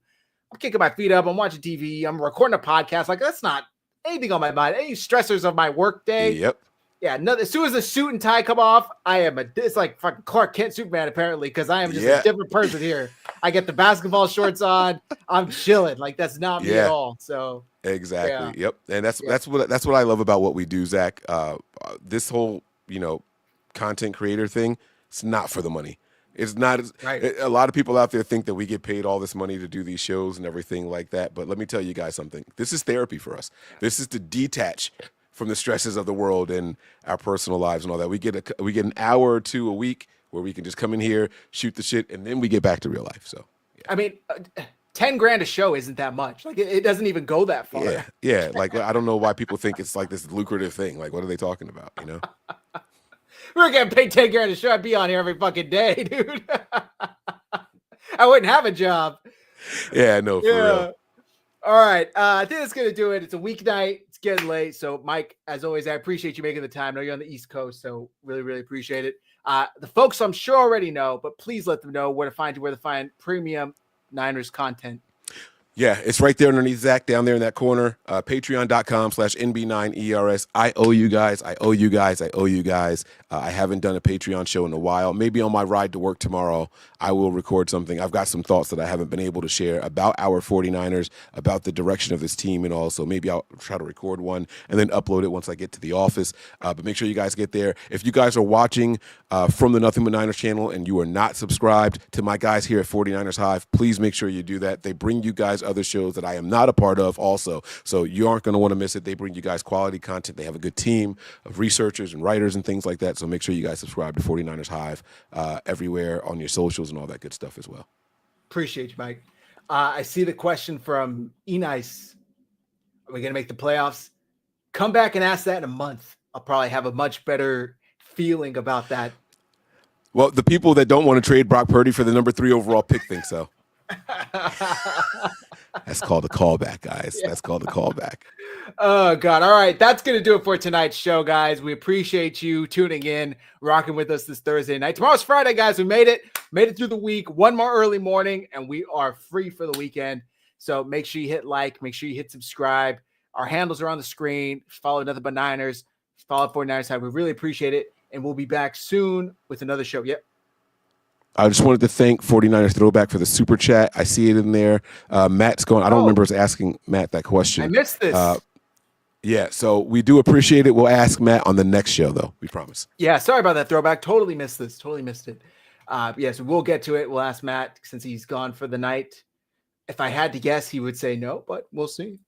I'm kicking my feet up, I'm watching TV, I'm recording a podcast. Like that's not anything on my mind. Any stressors of my work day. Yep. Yeah, no, as soon as the suit and tie come off, it's like fucking Clark Kent Superman apparently, because I am just a different person here. I get the basketball shorts on, I'm chilling. Like that's not me at all. So exactly. Yep. And that's what I love about what we do, Zach. This whole, you know, content creator thing, it's not for the money. It's not right. A lot of people out there think that we get paid all this money to do these shows and everything like that. But let me tell you guys something. This is therapy for us. This is to detach from the stresses of the world and our personal lives and all that. We get an hour or two a week where we can just come in here, shoot the shit, and then we get back to real life. So, yeah. I mean, 10 grand a show isn't that much. Like it doesn't even go that far. Yeah. Like I don't know why people think it's like this lucrative thing. Like, what are they talking about? You know? We were getting paid 10 grand a show. I'd be on here every fucking day, dude. I wouldn't have a job. Yeah, no, for real. All right. I think that's going to do it. It's a weeknight. It's getting late. So, Mike, as always, I appreciate you making the time. I know you're on the East Coast, so really, really appreciate it. The folks I'm sure already know, but please let them know where to find you, where to find premium Niners content. Yeah, it's right there underneath Zach, down there in that corner. Patreon.com/NB9ers. I owe you guys. I haven't done a Patreon show in a while. Maybe on my ride to work tomorrow, I will record something. I've got some thoughts that I haven't been able to share about our 49ers, about the direction of this team and all. So maybe I'll try to record one and then upload it once I get to the office. But make sure you guys get there. If you guys are watching from the Nothing But Niners channel and you are not subscribed to my guys here at 49ersHive, please make sure you do that. They bring you guys other shows that I am not a part of also. So you aren't going to want to miss it. They bring you guys quality content. They have a good team of researchers and writers and things like that. So make sure you guys subscribe to 49ersHive everywhere on your socials and all that good stuff as well. Appreciate you, Mike. I see the question from E-Nice. Are we going to make the playoffs? Come back and ask that in a month. I'll probably have a much better feeling about that. Well, the people that don't want to trade Brock Purdy for the number 3 overall pick think so. That's called a callback, guys. Yeah. That's called a callback. Oh, God. All right. That's going to do it for tonight's show, guys. We appreciate you tuning in, rocking with us this Thursday night. Tomorrow's Friday, guys. We made it through the week. One more early morning, and we are free for the weekend. So make sure you hit like. Make sure you hit subscribe. Our handles are on the screen. Follow Nothing But Niners. Follow 49ersHive. We really appreciate it. And we'll be back soon with another show. Yep. I just wanted to thank 49ers Throwback for the super chat. I see it in there. Matt's going. I don't remember us asking Matt that question. I missed this. Yeah, so we do appreciate it. We'll ask Matt on the next show, though. We promise. Yeah, sorry about that throwback. Totally missed this. Totally missed it. So we'll get to it. We'll ask Matt since he's gone for the night. If I had to guess, he would say no, but we'll see.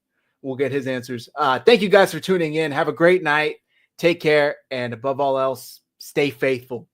We'll get his answers. Thank you guys for tuning in. Have a great night. Take care. And above all else, stay faithful.